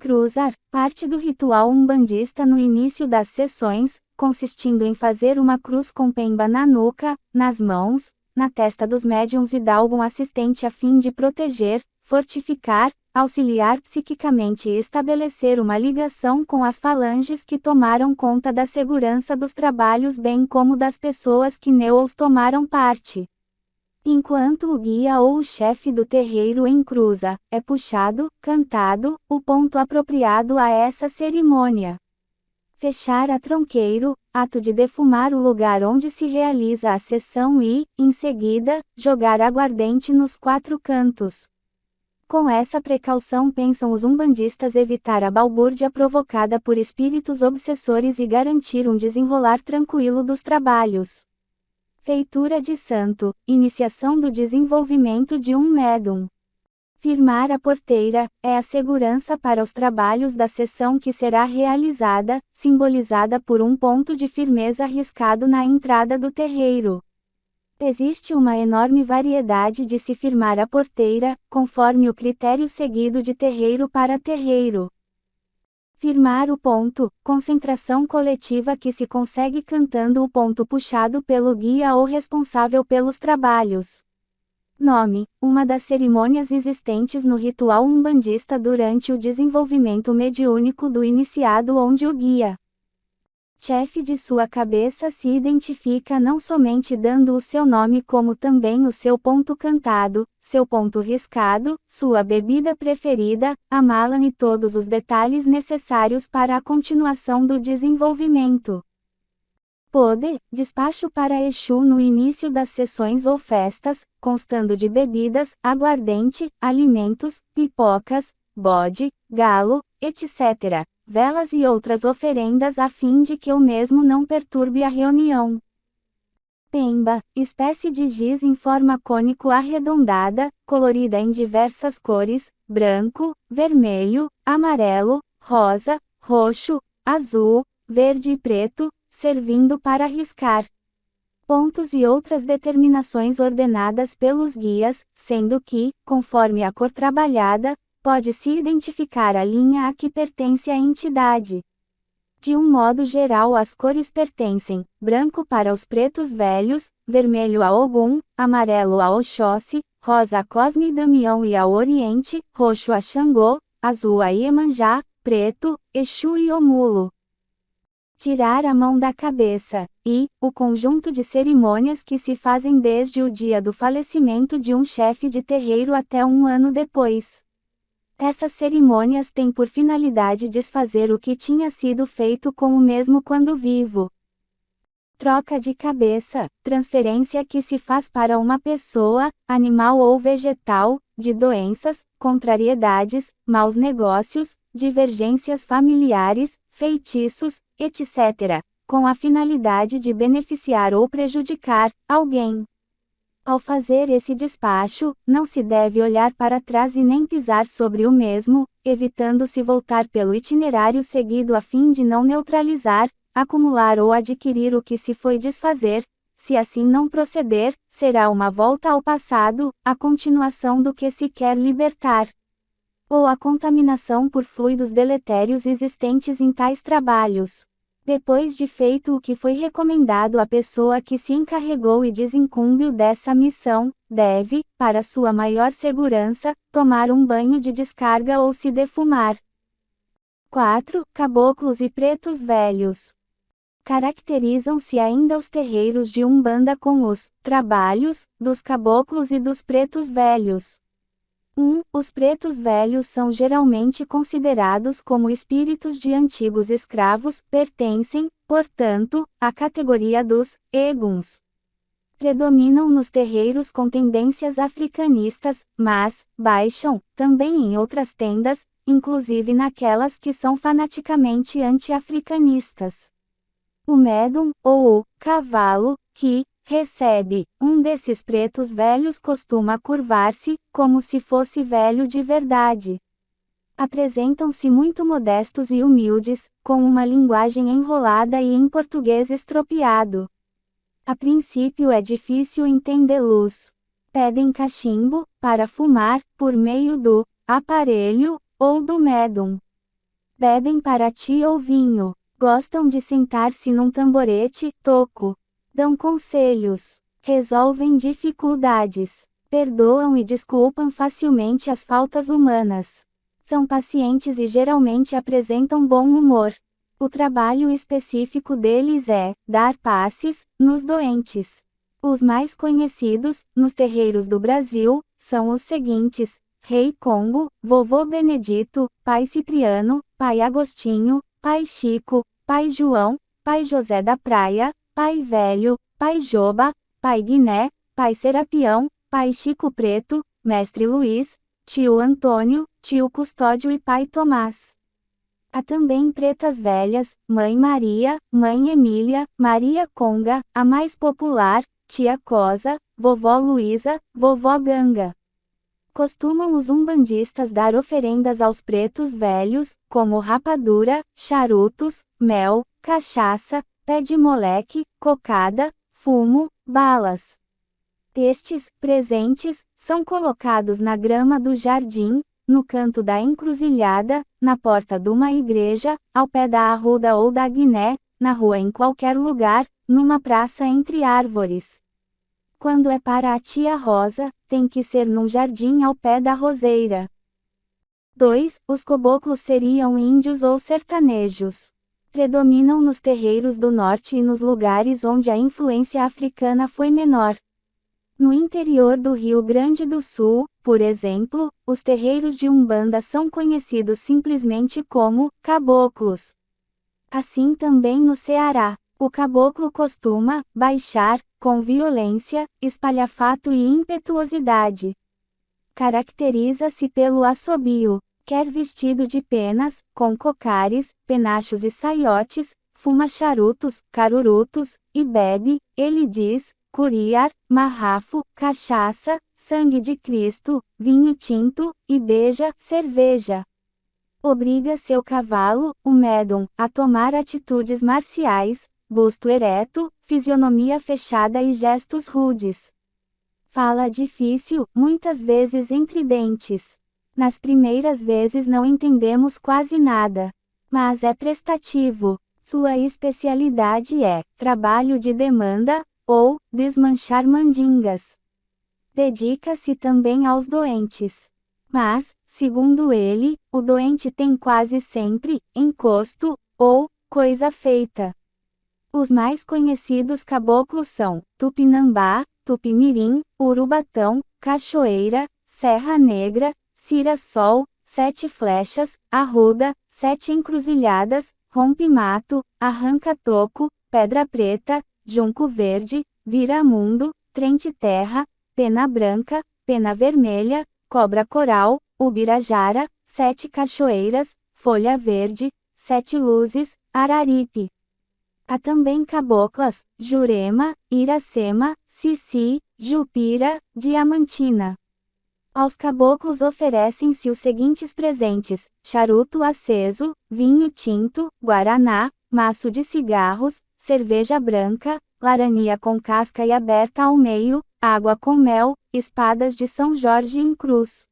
Cruzar, parte do ritual umbandista no início das sessões, consistindo em fazer uma cruz com pemba na nuca, nas mãos, na testa dos médiuns e de algum assistente a fim de proteger, fortificar, auxiliar psiquicamente e estabelecer uma ligação com as falanges que tomaram conta da segurança dos trabalhos bem como das pessoas que neles tomaram parte. Enquanto o guia ou o chefe do terreiro encruza, é puxado, cantado, o ponto apropriado a essa cerimônia. Fechar a tronqueiro, ato de defumar o lugar onde se realiza a sessão e, em seguida, jogar aguardente nos 4 cantos. Com essa precaução pensam os umbandistas evitar a balbúrdia provocada por espíritos obsessores e garantir um desenrolar tranquilo dos trabalhos. Feitura de santo, iniciação do desenvolvimento de um médium. Firmar a porteira, é a segurança para os trabalhos da sessão que será realizada, simbolizada por um ponto de firmeza riscado na entrada do terreiro. Existe uma enorme variedade de se firmar a porteira, conforme o critério seguido de terreiro para terreiro. Firmar o ponto, concentração coletiva que se consegue cantando o ponto puxado pelo guia ou responsável pelos trabalhos. Nome, uma das cerimônias existentes no ritual umbandista durante o desenvolvimento mediúnico do iniciado onde o guia, chefe de sua cabeça se identifica não somente dando o seu nome como também o seu ponto cantado, seu ponto riscado, sua bebida preferida, a mala e todos os detalhes necessários para a continuação do desenvolvimento. Pode, despacho para Exu no início das sessões ou festas, constando de bebidas, aguardente, alimentos, pipocas, bode, galo, etc., velas e outras oferendas a fim de que o mesmo não perturbe a reunião. Pemba, espécie de giz em forma cônico arredondada, colorida em diversas cores, branco, vermelho, amarelo, rosa, roxo, azul, verde e preto, servindo para riscar pontos e outras determinações ordenadas pelos guias, sendo que, conforme a cor trabalhada, pode-se identificar a linha a que pertence a entidade. De um modo geral as cores pertencem, branco para os pretos velhos, vermelho a Ogum, amarelo a Oxóssi, rosa a Cosme e Damião e ao Oriente, roxo a Xangô, azul a Iemanjá, preto, Exu e Omulo. Tirar a mão da cabeça, e, o conjunto de cerimônias que se fazem desde o dia do falecimento de um chefe de terreiro até um ano depois. Essas cerimônias têm por finalidade desfazer o que tinha sido feito com o mesmo quando vivo. Troca de cabeça, transferência que se faz para uma pessoa, animal ou vegetal, de doenças, contrariedades, maus negócios, divergências familiares, feitiços, etc., com a finalidade de beneficiar ou prejudicar alguém. Ao fazer esse despacho, não se deve olhar para trás e nem pisar sobre o mesmo, evitando-se voltar pelo itinerário seguido a fim de não neutralizar, acumular ou adquirir o que se foi desfazer. Se assim não proceder, será uma volta ao passado, a continuação do que se quer libertar, ou a contaminação por fluidos deletérios existentes em tais trabalhos. Depois de feito o que foi recomendado, a pessoa que se encarregou e desincumbiu dessa missão, deve, para sua maior segurança, tomar um banho de descarga ou se defumar. 4. Caboclos e pretos velhos. Caracterizam-se ainda os terreiros de Umbanda com os trabalhos dos caboclos e dos pretos velhos. 1. Os pretos velhos são geralmente considerados como espíritos de antigos escravos, pertencem, portanto, à categoria dos eguns. Predominam nos terreiros com tendências africanistas, mas baixam também em outras tendas, inclusive naquelas que são fanaticamente anti-africanistas. O médium, ou o cavalo, que recebe um desses pretos velhos costuma curvar-se, como se fosse velho de verdade. Apresentam-se muito modestos e humildes, com uma linguagem enrolada e em português estropiado. A princípio é difícil entendê-los. Pedem cachimbo, para fumar, por meio do aparelho, ou do médium. Bebem parati ou vinho. Gostam de sentar-se num tamborete, toco. Dão conselhos. Resolvem dificuldades. Perdoam e desculpam facilmente as faltas humanas. São pacientes e geralmente apresentam bom humor. O trabalho específico deles é dar passes nos doentes. Os mais conhecidos, nos terreiros do Brasil, são os seguintes: Rei Congo, Vovô Benedito, Pai Cipriano, Pai Agostinho, Pai Chico, Pai João, Pai José da Praia, Pai Velho, Pai Joba, Pai Guiné, Pai Serapião, Pai Chico Preto, Mestre Luiz, Tio Antônio, Tio Custódio e Pai Tomás. Há também pretas velhas, Mãe Maria, Mãe Emília, Maria Conga, a mais popular, Tia Cosa, Vovó Luísa, Vovó Ganga. Costumam os umbandistas dar oferendas aos pretos velhos, como rapadura, charutos, mel, cachaça, pé de moleque, cocada, fumo, balas. Estes presentes são colocados na grama do jardim, no canto da encruzilhada, na porta de uma igreja, ao pé da arruda ou da guiné, na rua em qualquer lugar, numa praça entre árvores. Quando é para a tia Rosa, tem que ser num jardim ao pé da roseira. 2. Os caboclos seriam índios ou sertanejos. Predominam nos terreiros do norte e nos lugares onde a influência africana foi menor. No interior do Rio Grande do Sul, por exemplo, os terreiros de Umbanda são conhecidos simplesmente como caboclos. Assim também no Ceará, o caboclo costuma baixar, com violência, espalhafato e impetuosidade. Caracteriza-se pelo assobio, quer vestido de penas, com cocares, penachos e saiotes, fuma charutos, carurutos, e bebe, ele diz, curiar, marrafo, cachaça, sangue de Cristo, vinho tinto, e beija, cerveja. Obriga seu cavalo, o médum, a tomar atitudes marciais, busto ereto, fisionomia fechada e gestos rudes. Fala difícil, muitas vezes entre dentes. Nas primeiras vezes não entendemos quase nada. Mas é prestativo. Sua especialidade é trabalho de demanda, ou desmanchar mandingas. Dedica-se também aos doentes. Mas, segundo ele, o doente tem quase sempre encosto, ou coisa feita. Os mais conhecidos caboclos são Tupinambá, Tupimirim, Urubatão, Cachoeira, Serra Negra, Cira-Sol, Sete Flechas, Arruda, Sete Encruzilhadas, Rompe-Mato, Arranca-Toco, Pedra Preta, Junco Verde, Viramundo, Trente-Terra, Pena Branca, Pena Vermelha, Cobra Coral, Ubirajara, Sete Cachoeiras, Folha Verde, Sete Luzes, Araripe. Há também caboclas, Jurema, Iracema, Cici, Jupira, Diamantina. Aos caboclos oferecem-se os seguintes presentes: charuto aceso, vinho tinto, guaraná, maço de cigarros, cerveja branca, laranja com casca e aberta ao meio, água com mel, espadas de São Jorge em cruz.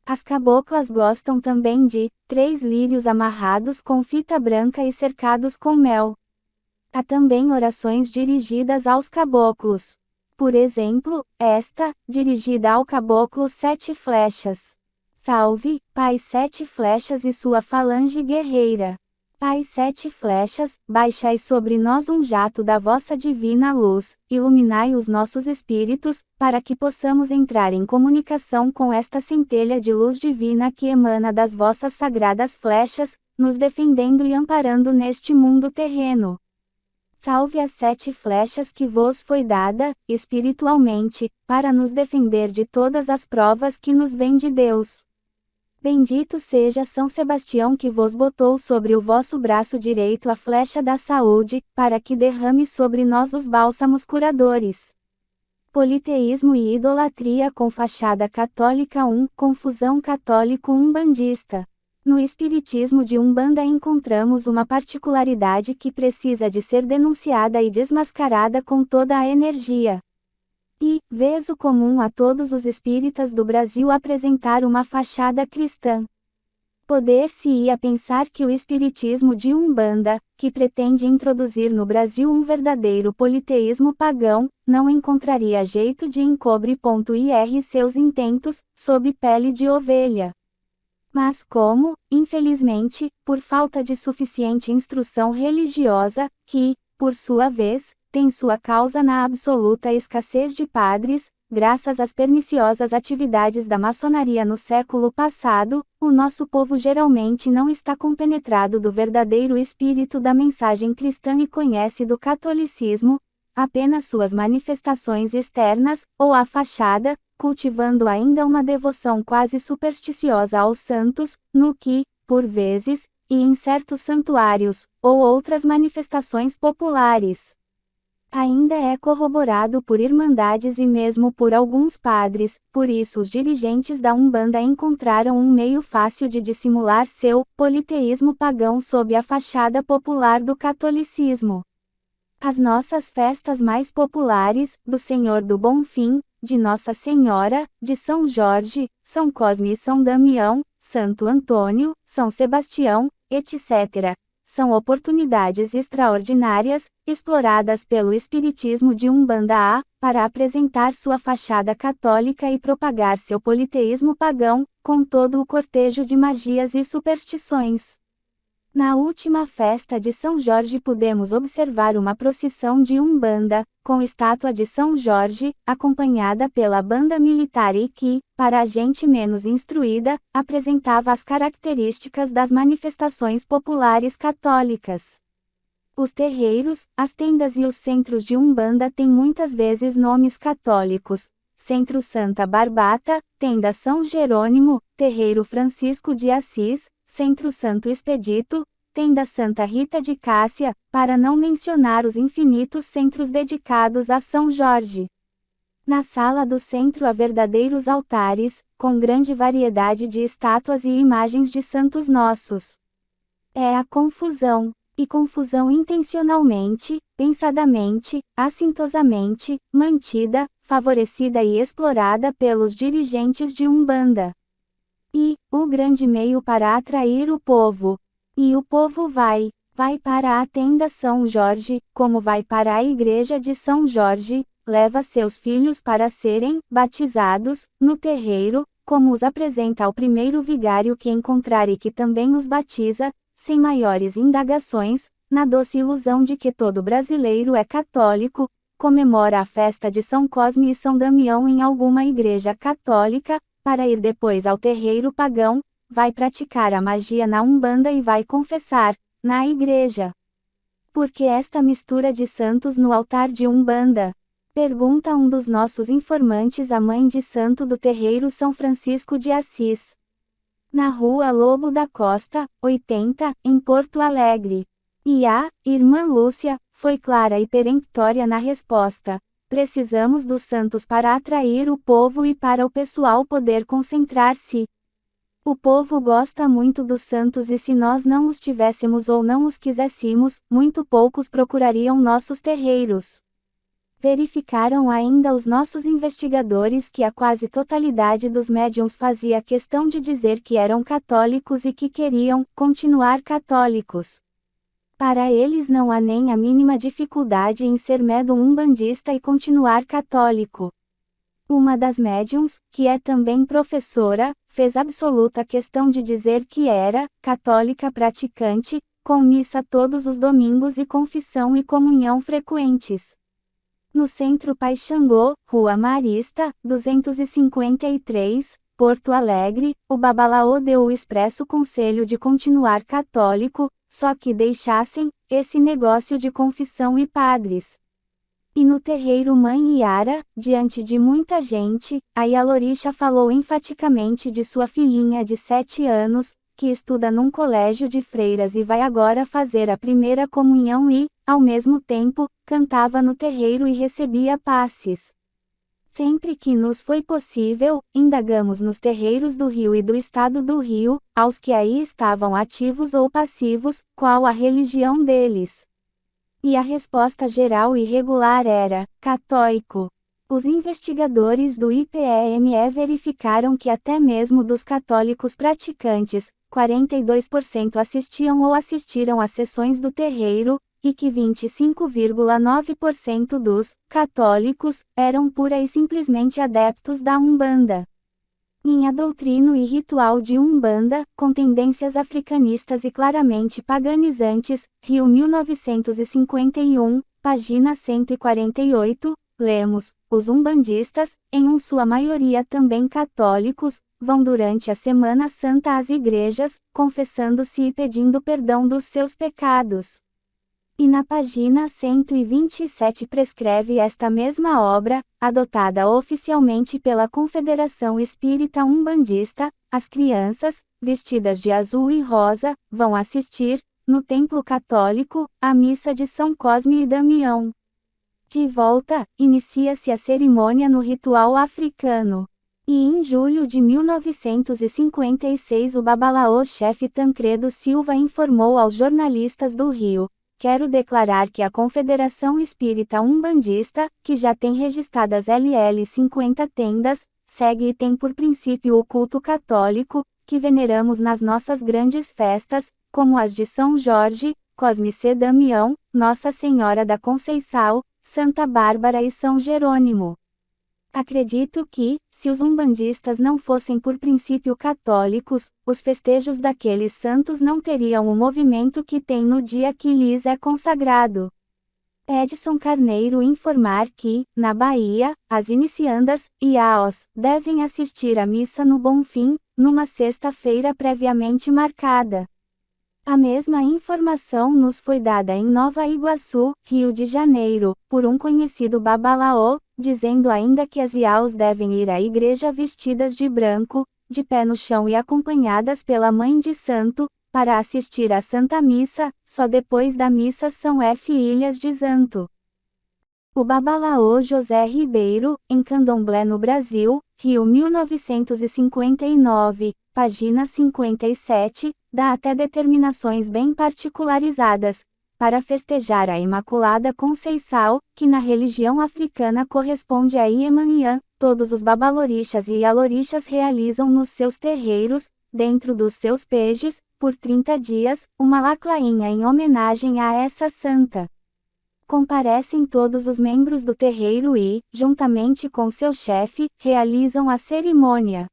As caboclas gostam também de 3 lírios amarrados com fita branca e cercados com mel. Há também orações dirigidas aos caboclos. Por exemplo, esta, dirigida ao caboclo Sete Flechas. Salve, Pai Sete Flechas e sua falange guerreira. Pai Sete Flechas, baixai sobre nós um jato da vossa divina luz, iluminai os nossos espíritos, para que possamos entrar em comunicação com esta centelha de luz divina que emana das vossas sagradas flechas, nos defendendo e amparando neste mundo terreno. Salve as 7 flechas que vos foi dada, espiritualmente, para nos defender de todas as provas que nos vêm de Deus. Bendito seja São Sebastião que vos botou sobre o vosso braço direito a flecha da saúde, para que derrame sobre nós os bálsamos curadores. Politeísmo e idolatria com fachada católica. Confusão católico-umbandista. No espiritismo de Umbanda encontramos uma particularidade que precisa de ser denunciada e desmascarada com toda a energia. E, vez o comum a todos os espíritas do Brasil apresentar uma fachada cristã. Poder-se-ia pensar que o espiritismo de Umbanda, que pretende introduzir no Brasil um verdadeiro politeísmo pagão, não encontraria jeito de encobre.ir seus intentos, sob pele de ovelha. Mas como, infelizmente, por falta de suficiente instrução religiosa, que, por sua vez, tem sua causa na absoluta escassez de padres, graças às perniciosas atividades da maçonaria no século passado, o nosso povo geralmente não está compenetrado do verdadeiro espírito da mensagem cristã e conhece do catolicismo apenas suas manifestações externas, ou a fachada, cultivando ainda uma devoção quase supersticiosa aos santos, no que, por vezes, e em certos santuários, ou outras manifestações populares, ainda é corroborado por irmandades e mesmo por alguns padres. Por isso os dirigentes da Umbanda encontraram um meio fácil de dissimular seu politeísmo pagão sob a fachada popular do catolicismo. As nossas festas mais populares, do Senhor do Bonfim, de Nossa Senhora, de São Jorge, São Cosme e São Damião, Santo Antônio, São Sebastião, etc., são oportunidades extraordinárias, exploradas pelo espiritismo de Umbanda para apresentar sua fachada católica e propagar seu politeísmo pagão, com todo o cortejo de magias e superstições. Na última festa de São Jorge pudemos observar uma procissão de Umbanda, com estátua de São Jorge, acompanhada pela banda militar e que, para a gente menos instruída, apresentava as características das manifestações populares católicas. Os terreiros, as tendas e os centros de Umbanda têm muitas vezes nomes católicos. Centro Santa Barbata, Tenda São Jerônimo, Terreiro Francisco de Assis, Centro Santo Expedito, Tenda Santa Rita de Cássia, para não mencionar os infinitos centros dedicados a São Jorge. Na sala do centro há verdadeiros altares, com grande variedade de estátuas e imagens de santos nossos. É a confusão, e confusão intencionalmente, pensadamente, assintosamente, mantida, favorecida e explorada pelos dirigentes de Umbanda. E, o grande meio para atrair o povo. E o povo vai para a tenda São Jorge, como vai para a igreja de São Jorge, leva seus filhos para serem batizados no terreiro, como os apresenta ao primeiro vigário que encontrar e que também os batiza, sem maiores indagações, na doce ilusão de que todo brasileiro é católico, comemora a festa de São Cosme e São Damião em alguma igreja católica, para ir depois ao terreiro pagão, vai praticar a magia na Umbanda e vai confessar, na igreja. Por que esta mistura de santos no altar de Umbanda? Pergunta um dos nossos informantes à mãe de santo do terreiro São Francisco de Assis. Na rua Lobo da Costa, 80, em Porto Alegre. E a irmã Lúcia foi clara e peremptória na resposta. Precisamos dos santos para atrair o povo e para o pessoal poder concentrar-se. O povo gosta muito dos santos e se nós não os tivéssemos ou não os quiséssemos, muito poucos procurariam nossos terreiros. Verificaram ainda os nossos investigadores que a quase totalidade dos médiuns fazia questão de dizer que eram católicos e que queriam continuar católicos. Para eles não há nem a mínima dificuldade em ser médium umbandista e continuar católico. Uma das médiuns, que é também professora, fez absoluta questão de dizer que era católica praticante, com missa todos os domingos e confissão e comunhão frequentes. No Centro Pai Xangô, Rua Marista, 253, Porto Alegre, o Babalaô deu o expresso conselho de continuar católico, só que deixassem esse negócio de confissão e padres. E no terreiro Mãe Yara, diante de muita gente, a Yalorixa falou enfaticamente de sua filhinha de 7 anos, que estuda num colégio de freiras e vai agora fazer a primeira comunhão e, ao mesmo tempo, cantava no terreiro e recebia passes. Sempre que nos foi possível, indagamos nos terreiros do Rio e do Estado do Rio, aos que aí estavam ativos ou passivos, qual a religião deles. E a resposta geral e regular era: católico. Os investigadores do IPEME verificaram que até mesmo dos católicos praticantes, 42% assistiam ou assistiram às sessões do terreiro, e que 25,9% dos católicos eram pura e simplesmente adeptos da Umbanda. Minha doutrina e ritual de Umbanda, com tendências africanistas e claramente paganizantes, Rio 1951, página 148, lemos: os umbandistas, em sua maioria também católicos, vão durante a Semana Santa às igrejas, confessando-se e pedindo perdão dos seus pecados. E na página 127 prescreve esta mesma obra, adotada oficialmente pela Confederação Espírita Umbandista: as crianças, vestidas de azul e rosa, vão assistir, no templo católico, à missa de São Cosme e Damião. De volta, inicia-se a cerimônia no ritual africano. E em julho de 1956 o babalaô-chefe Tancredo Silva informou aos jornalistas do Rio: quero declarar que a Confederação Espírita Umbandista, que já tem registradas LL 50 tendas, segue e tem por princípio o culto católico, que veneramos nas nossas grandes festas, como as de São Jorge, Cosme C. Damião, Nossa Senhora da Conceição, Santa Bárbara e São Jerônimo. Acredito que, se os umbandistas não fossem por princípio católicos, os festejos daqueles santos não teriam o movimento que tem no dia que lhes é consagrado. Edson Carneiro informar que, na Bahia, as iniciandas e aos devem assistir à missa no Bonfim, numa sexta-feira previamente marcada. A mesma informação nos foi dada em Nova Iguaçu, Rio de Janeiro, por um conhecido babalaô, dizendo ainda que as IAOs devem ir à igreja vestidas de branco, de pé no chão e acompanhadas pela Mãe de Santo, para assistir à Santa Missa, só depois da missa são filhas de santo. O babalaô José Ribeiro, em Candomblé no Brasil, Rio 1959, página 57, dá até determinações bem particularizadas, para festejar a Imaculada Conceição, que na religião africana corresponde a Iemanjã, todos os babalorixas e ialorixas realizam nos seus terreiros, dentro dos seus pejes, por 30 dias, uma laclainha em homenagem a essa santa. Comparecem todos os membros do terreiro e, juntamente com seu chefe, realizam a cerimônia.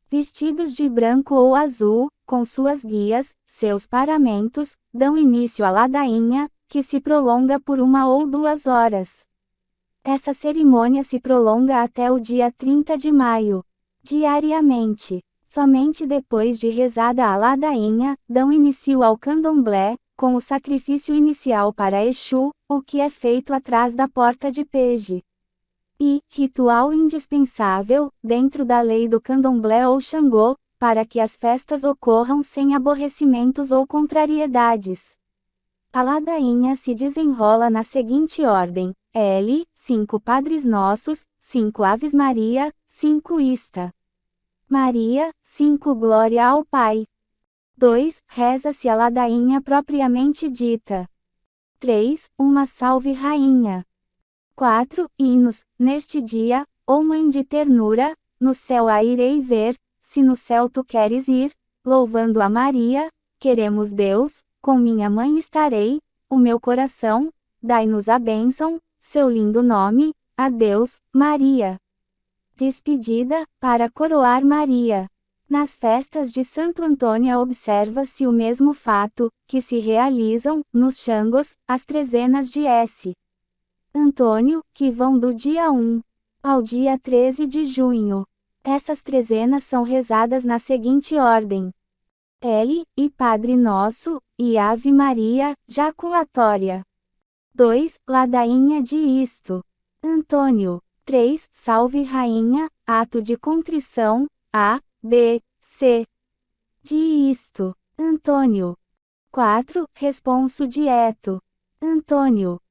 Vestidos de branco ou azul, com suas guias, seus paramentos, dão início à ladainha, que se prolonga por 1 ou 2 horas. Essa cerimônia se prolonga até o dia 30 de maio. Diariamente. Somente depois de rezada a ladainha, dão início ao candomblé, com o sacrifício inicial para Exu, o que é feito atrás da porta de peje. E, ritual indispensável, dentro da lei do candomblé ou Xangô, para que as festas ocorram sem aborrecimentos ou contrariedades. A ladainha se desenrola na seguinte ordem: 5 Padres Nossos, 5 Aves Maria, 5 Ista Maria, 5 Glória ao Pai. 2. Reza-se a ladainha propriamente dita. 3. Uma Salve Rainha. 4. Hinos: neste dia, ó Mãe de ternura, no céu a irei ver, se no céu tu queres ir, louvando a Maria, queremos Deus, com minha mãe estarei, o meu coração, dai-nos a bênção, seu lindo nome, adeus, Maria. Despedida, para coroar Maria. Nas festas de Santo Antônio observa-se o mesmo fato, que se realizam, nos Xangos, as trezenas de S. Antônio, que vão do dia 1 ao dia 13 de junho. Essas trezenas são rezadas na seguinte ordem: e Padre Nosso, e Ave Maria, jaculatória. 2. Ladainha de Isto Antônio. 3. Salve Rainha, ato de contrição, A, B, C. De Isto Antônio. 4. Responso dieto Antônio.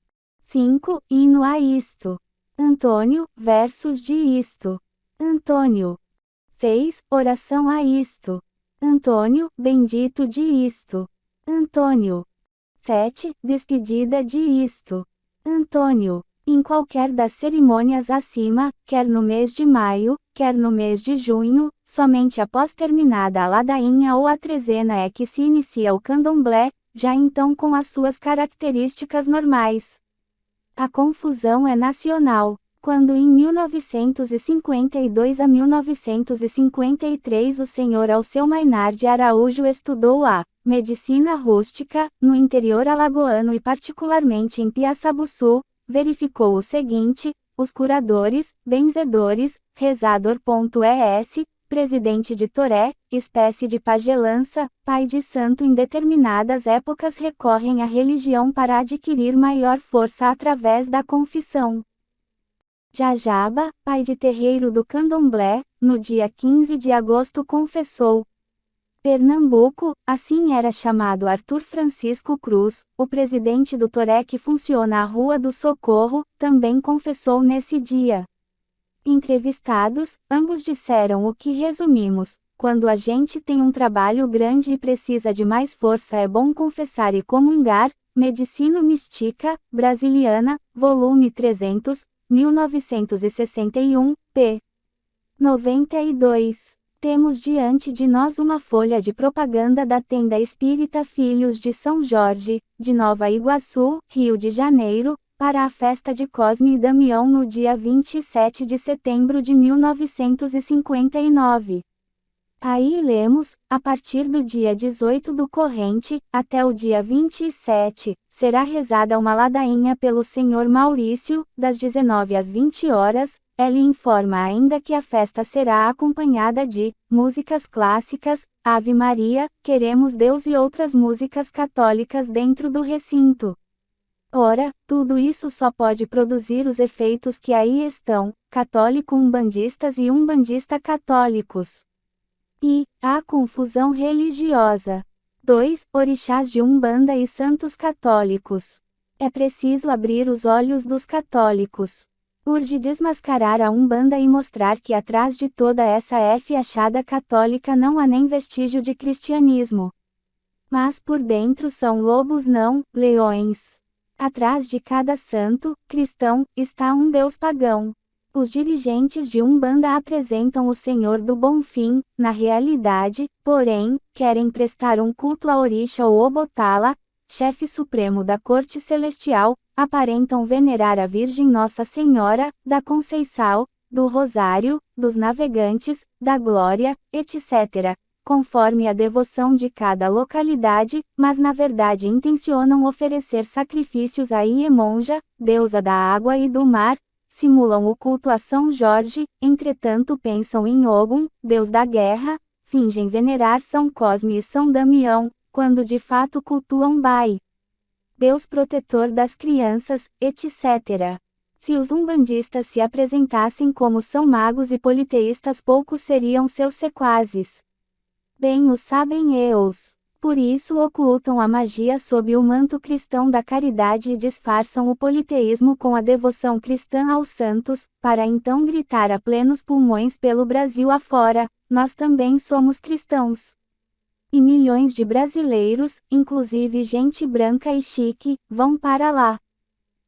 5. Hino a Isto Antônio, versos de Isto Antônio. 6. Oração a Isto Antônio, bendito de Isto Antônio. 7. Despedida de Isto Antônio. Em qualquer das cerimônias acima, quer no mês de maio, quer no mês de junho, somente após terminada a ladainha ou a trezena é que se inicia o candomblé, já então com as suas características normais. A confusão é nacional. Quando em 1952 a 1953 o senhor Alceu Mainar de Araújo estudou a medicina rústica, no interior alagoano e particularmente em Piaçabuçu, verificou o seguinte: os curadores, benzedores, rezador.es, presidente de Toré, espécie de pagelança, pai de santo em determinadas épocas recorrem à religião para adquirir maior força através da confissão. Jajaba, pai de terreiro do candomblé, no dia 15 de agosto confessou. Pernambuco, assim era chamado Arthur Francisco Cruz, o presidente do Toré que funciona à Rua do Socorro, também confessou nesse dia. Entrevistados, ambos disseram o que resumimos: quando a gente tem um trabalho grande e precisa de mais força é bom confessar e comungar. Medicina Mística, Brasiliana, volume 300, 1961, p. 92. Temos diante de nós uma folha de propaganda da Tenda Espírita Filhos de São Jorge, de Nova Iguaçu, Rio de Janeiro, para a festa de Cosme e Damião no dia 27 de setembro de 1959. Aí lemos: a partir do dia 18 do corrente, até o dia 27, será rezada uma ladainha pelo Senhor Maurício, das 19 às 20 horas. Ele informa ainda que a festa será acompanhada de músicas clássicas, Ave Maria, Queremos Deus e outras músicas católicas dentro do recinto. Ora, tudo isso só pode produzir os efeitos que aí estão: católico-umbandistas e umbandista-católicos. E a confusão religiosa. 2. Orixás de Umbanda e santos católicos. É preciso abrir os olhos dos católicos. Urge desmascarar a Umbanda e mostrar que atrás de toda essa fachada católica não há nem vestígio de cristianismo. Mas por dentro são lobos, não leões. Atrás de cada santo cristão está um deus pagão. Os dirigentes de Umbanda apresentam o Senhor do Bonfim, na realidade, porém, querem prestar um culto a Orixá ou Obotala, chefe supremo da corte celestial, aparentam venerar a Virgem Nossa Senhora, da Conceição, do Rosário, dos Navegantes, da Glória, etc., conforme a devoção de cada localidade, mas na verdade intencionam oferecer sacrifícios a Iemonja, deusa da água e do mar, simulam o culto a São Jorge, entretanto pensam em Ogum, deus da guerra, fingem venerar São Cosme e São Damião, quando de fato cultuam Bai, Deus protetor das crianças, etc. Se os umbandistas se apresentassem como são magos e politeístas, poucos seriam seus sequazes. Bem o sabem eles. Por isso ocultam a magia sob o manto cristão da caridade e disfarçam o politeísmo com a devoção cristã aos santos, para então gritar a plenos pulmões pelo Brasil afora: nós também somos cristãos. E milhões de brasileiros, inclusive gente branca e chique, vão para lá.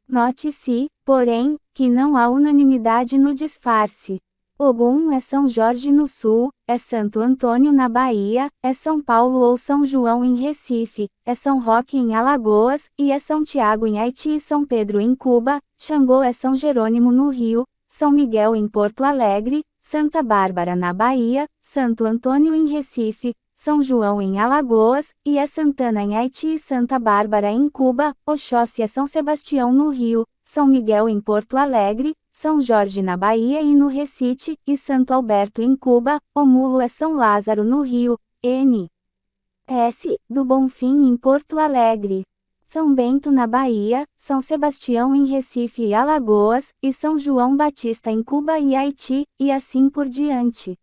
Note-se, porém, que não há unanimidade no disfarce. Ogum é São Jorge no Sul, é Santo Antônio na Bahia, é São Paulo ou São João em Recife, é São Roque em Alagoas, e é São Tiago em Haiti e São Pedro em Cuba. Xangô é São Jerônimo no Rio, São Miguel em Porto Alegre, Santa Bárbara na Bahia, Santo Antônio em Recife, São João em Alagoas, e é Santana em Haiti e Santa Bárbara em Cuba. Oxóssi é São Sebastião no Rio, São Miguel em Porto Alegre, São Jorge na Bahia e no Recife, e Santo Alberto em Cuba. Omulo é São Lázaro no Rio, N.S. do Bonfim em Porto Alegre, São Bento na Bahia, São Sebastião em Recife e Alagoas, e São João Batista em Cuba e Haiti, e assim por diante.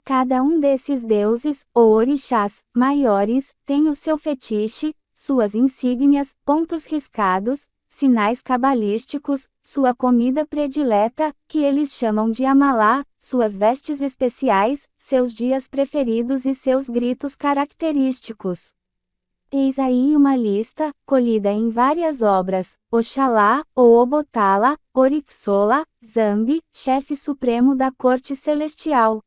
Cada um desses deuses, ou orixás, maiores, tem o seu fetiche, suas insígnias, pontos riscados, sinais cabalísticos, sua comida predileta, que eles chamam de amalá, suas vestes especiais, seus dias preferidos e seus gritos característicos. Eis aí uma lista, colhida em várias obras: Oxalá, ou Obotala, Orixola, Zambi, chefe supremo da corte celestial.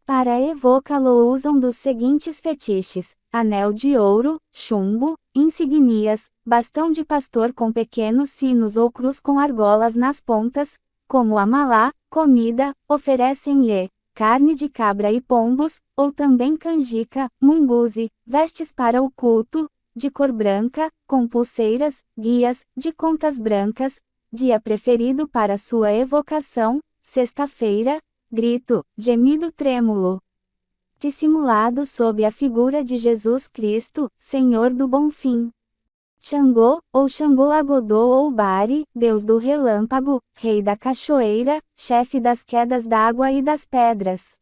Para evocá-lo usam dos seguintes fetiches: anel de ouro, chumbo, insígnias, bastão de pastor com pequenos sinos ou cruz com argolas nas pontas, como amalá, comida, oferecem-lhe carne de cabra e pombos, ou também canjica, munguzi, vestes para o culto, de cor branca, com pulseiras, guias, de contas brancas, dia preferido para sua evocação, sexta-feira, grito, gemido trêmulo. Dissimulado sob a figura de Jesus Cristo, Senhor do Bom Fim. Xangô, ou Xangô Agodô ou Bari, Deus do relâmpago, Rei da cachoeira, chefe das quedas d'água e das pedras.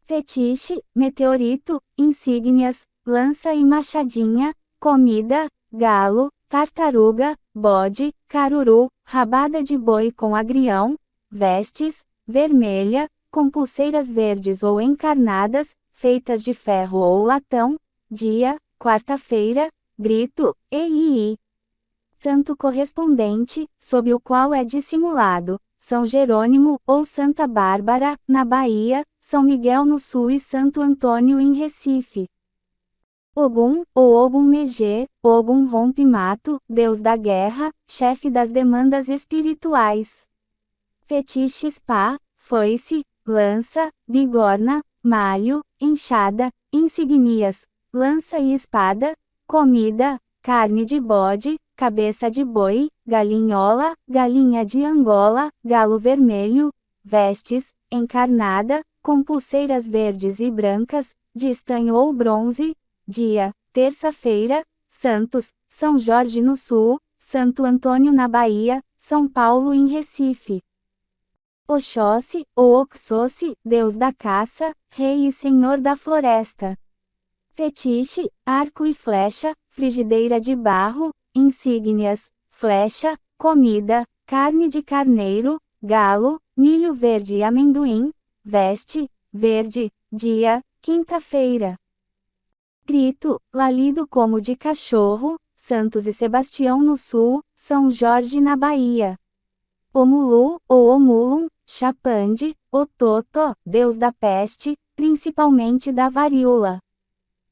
Fetiche, meteorito, insígnias, lança e machadinha, comida, galo, tartaruga, bode, caruru, rabada de boi com agrião, vestes, vermelha, com pulseiras verdes ou encarnadas, feitas de ferro ou latão, dia, quarta-feira, grito, ei. Santo correspondente, sob o qual é dissimulado: São Jerônimo, ou Santa Bárbara, na Bahia, São Miguel no Sul e Santo Antônio em Recife. Ogum, ou Ogum Megê, Ogum Rompe-Mato, Deus da guerra, chefe das demandas espirituais. Fetiches pá, foice, lança, bigorna, malho, enxada, insígnias, lança e espada, comida, carne de bode, cabeça de boi, galinhola, galinha de Angola, galo vermelho, vestes, encarnada, com pulseiras verdes e brancas, de estanho ou bronze, dia, terça-feira, santos, São Jorge no Sul, Santo Antônio na Bahia, São Paulo em Recife. Oxóssi, ou Oxóssi, Deus da caça, Rei e Senhor da floresta. Fetiche, arco e flecha, frigideira de barro, insígnias, flecha, comida, carne de carneiro, galo, milho verde e amendoim, veste, verde, dia, quinta-feira. Grito, lalido como de cachorro, Santos e Sebastião no Sul, São Jorge na Bahia. Omulu, ou Omulum, Chapande, Ototo, Deus da peste, principalmente da varíola.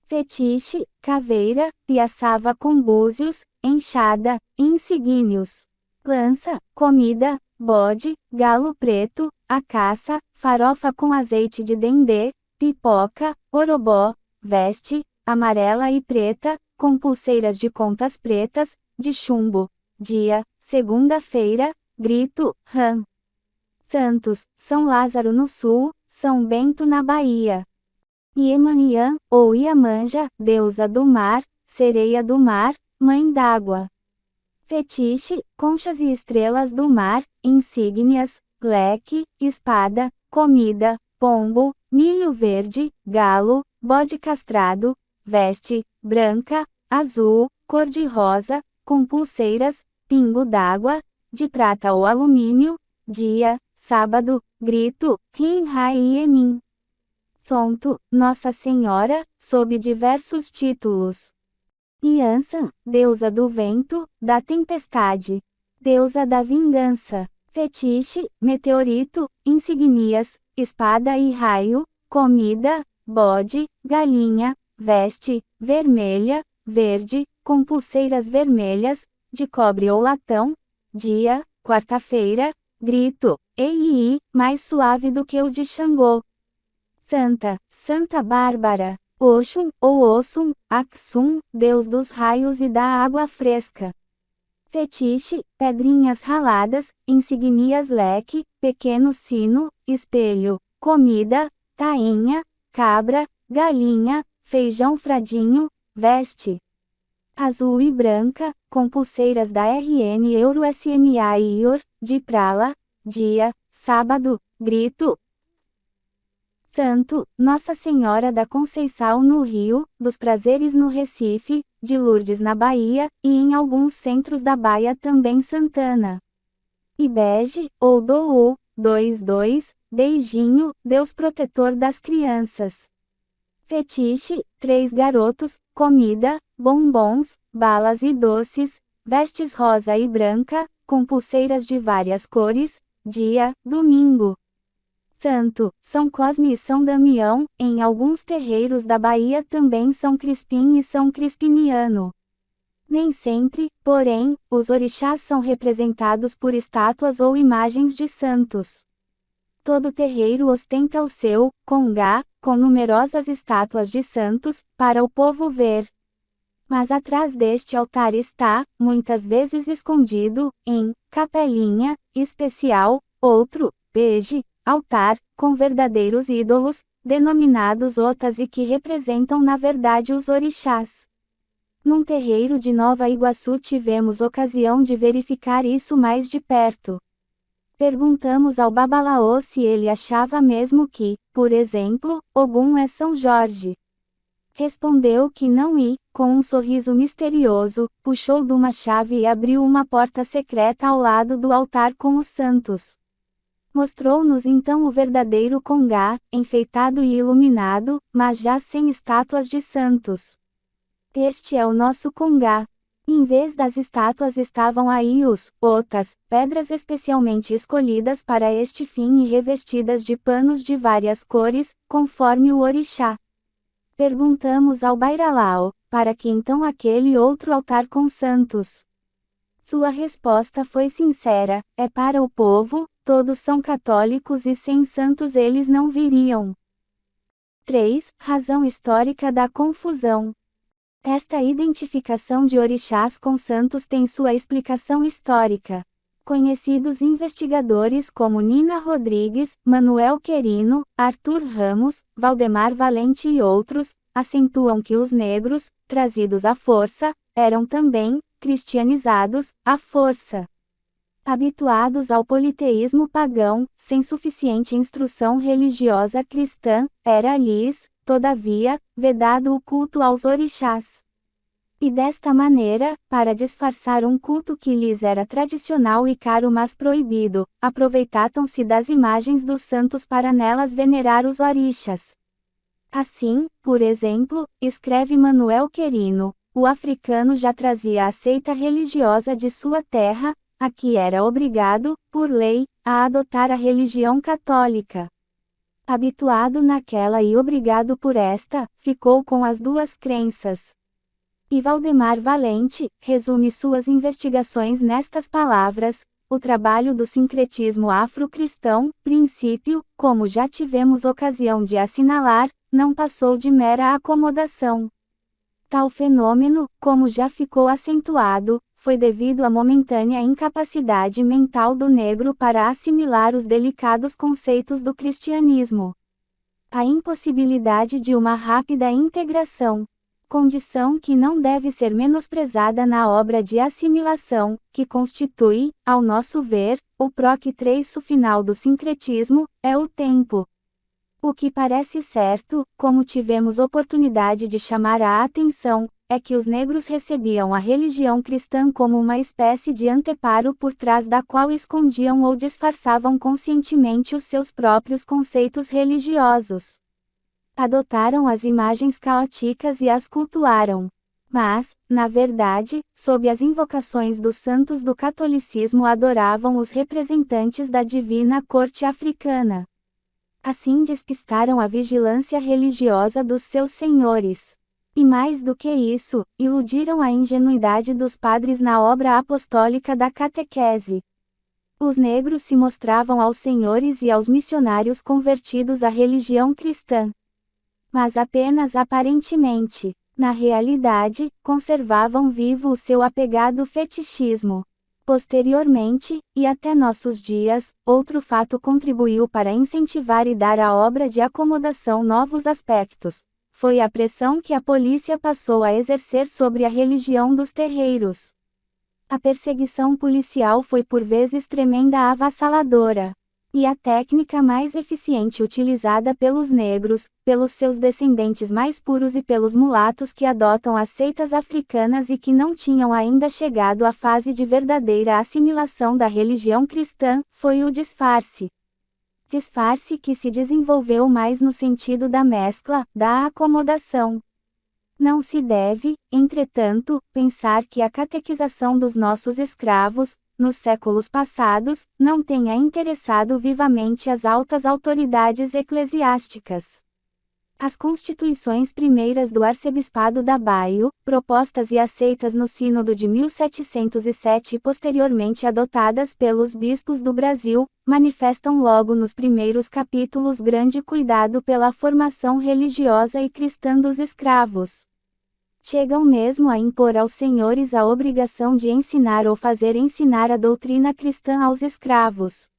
Fetiche, caveira, piaçava com búzios, enxada, insígnios. Lança, comida, bode, galo preto, a caça, farofa com azeite de dendê, pipoca, orobó, veste, amarela e preta, com pulseiras de contas pretas, de chumbo. Dia, segunda-feira, grito, rã. Santos, São Lázaro no Sul, São Bento na Bahia. Iemanjã, ou Iamanja, deusa do mar, sereia do mar, mãe d'água. Fetiche, conchas e estrelas do mar, insígnias, leque, espada, comida, pombo, milho verde, galo, bode castrado, veste, branca, azul, cor-de-rosa, com pulseiras, pingo d'água, de prata ou alumínio, dia, sábado, grito, rim rai emin. Sonto, Nossa Senhora, sob diversos títulos. Yansan, deusa do vento, da tempestade. Deusa da vingança. Fetiche, meteorito, insígnias, espada e raio, comida, bode, galinha, veste, vermelha, verde, com pulseiras vermelhas, de cobre ou latão, dia, quarta-feira, grito, ei, mais suave do que o de Xangô. Santa Bárbara, Oxum, ou Ossum, Axum, Deus dos raios e da água fresca. Fetiche, pedrinhas raladas, insígnias leque, pequeno sino, espelho, comida, tainha, cabra, galinha, feijão fradinho, veste. Azul e branca, com pulseiras da RN Euro SMA e IOR, de prala, dia, sábado, grito. Santo, Nossa Senhora da Conceição no Rio, dos Prazeres no Recife, de Lourdes na Bahia, e em alguns centros da Bahia também Santana. Ibege, ou Dou, 22, beijinho, Deus protetor das crianças. Fetiche, 3 garotos, comida, bombons, balas e doces, vestes rosa e branca, com pulseiras de várias cores, dia, domingo. Santo, São Cosme e São Damião, em alguns terreiros da Bahia também São Crispim e São Crispiniano. Nem sempre, porém, os orixás são representados por estátuas ou imagens de santos. Todo terreiro ostenta o seu congá, com numerosas estátuas de santos, para o povo ver. Mas atrás deste altar está, muitas vezes escondido, em capelinha especial, outro peje, altar, com verdadeiros ídolos, denominados otas e que representam na verdade os orixás. Num terreiro de Nova Iguaçu tivemos ocasião de verificar isso mais de perto. Perguntamos ao Babalaô se ele achava mesmo que, por exemplo, Ogum é São Jorge. Respondeu que não e, com um sorriso misterioso, puxou de uma chave e abriu uma porta secreta ao lado do altar com os santos. Mostrou-nos então o verdadeiro congá, enfeitado e iluminado, mas já sem estátuas de santos. Este é o nosso congá. Em vez das estátuas estavam aí os otas, pedras especialmente escolhidas para este fim e revestidas de panos de várias cores, conforme o orixá. Perguntamos ao Bairalaô, para que então aquele outro altar com santos? Sua resposta foi sincera: é para o povo, todos são católicos e sem santos eles não viriam. 3. Razão histórica da confusão. Esta identificação de orixás com santos tem sua explicação histórica. Conhecidos investigadores como Nina Rodrigues, Manuel Querino, Arthur Ramos, Valdemar Valente e outros, acentuam que os negros, trazidos à força, eram também cristianizados à força. Habituados ao politeísmo pagão, sem suficiente instrução religiosa cristã, era-lhes, todavia, vedado o culto aos orixás. E desta maneira, para disfarçar um culto que lhes era tradicional e caro mas proibido, aproveitavam-se das imagens dos santos para nelas venerar os orixás. Assim, por exemplo, escreve Manuel Querino, o africano já trazia a seita religiosa de sua terra, a que era obrigado, por lei, a adotar a religião católica. Habituado naquela e obrigado por esta, ficou com as duas crenças. E Valdemar Valente resume suas investigações nestas palavras: o trabalho do sincretismo afro-cristão, princípio, como já tivemos ocasião de assinalar, não passou de mera acomodação. Tal fenômeno, como já ficou acentuado, foi devido à momentânea incapacidade mental do negro para assimilar os delicados conceitos do cristianismo. A impossibilidade de uma rápida integração. Condição que não deve ser menosprezada na obra de assimilação, que constitui, ao nosso ver, o traço final do sincretismo, é o tempo. O que parece certo, como tivemos oportunidade de chamar a atenção, é que os negros recebiam a religião cristã como uma espécie de anteparo por trás da qual escondiam ou disfarçavam conscientemente os seus próprios conceitos religiosos. Adotaram as imagens caóticas e as cultuaram. Mas, na verdade, sob as invocações dos santos do catolicismo adoravam os representantes da divina corte africana. Assim despistaram a vigilância religiosa dos seus senhores. E mais do que isso, iludiram a ingenuidade dos padres na obra apostólica da catequese. Os negros se mostravam aos senhores e aos missionários convertidos à religião cristã. Mas apenas aparentemente. Na realidade, conservavam vivo o seu apegado fetichismo. Posteriormente, e até nossos dias, outro fato contribuiu para incentivar e dar à obra de acomodação novos aspectos. Foi a pressão que a polícia passou a exercer sobre a religião dos terreiros. A perseguição policial foi por vezes tremenda avassaladora. E a técnica mais eficiente utilizada pelos negros, pelos seus descendentes mais puros e pelos mulatos que adotam as seitas africanas e que não tinham ainda chegado à fase de verdadeira assimilação da religião cristã, foi o disfarce. Disfarce que se desenvolveu mais no sentido da mescla, da acomodação. Não se deve, entretanto, pensar que a catequização dos nossos escravos, nos séculos passados, não tenha interessado vivamente as altas autoridades eclesiásticas. As constituições primeiras do Arcebispado da Bahia, propostas e aceitas no Sínodo de 1707 e posteriormente adotadas pelos bispos do Brasil, manifestam logo nos primeiros capítulos grande cuidado pela formação religiosa e cristã dos escravos. Chegam mesmo a impor aos senhores a obrigação de ensinar ou fazer ensinar a doutrina cristã aos escravos.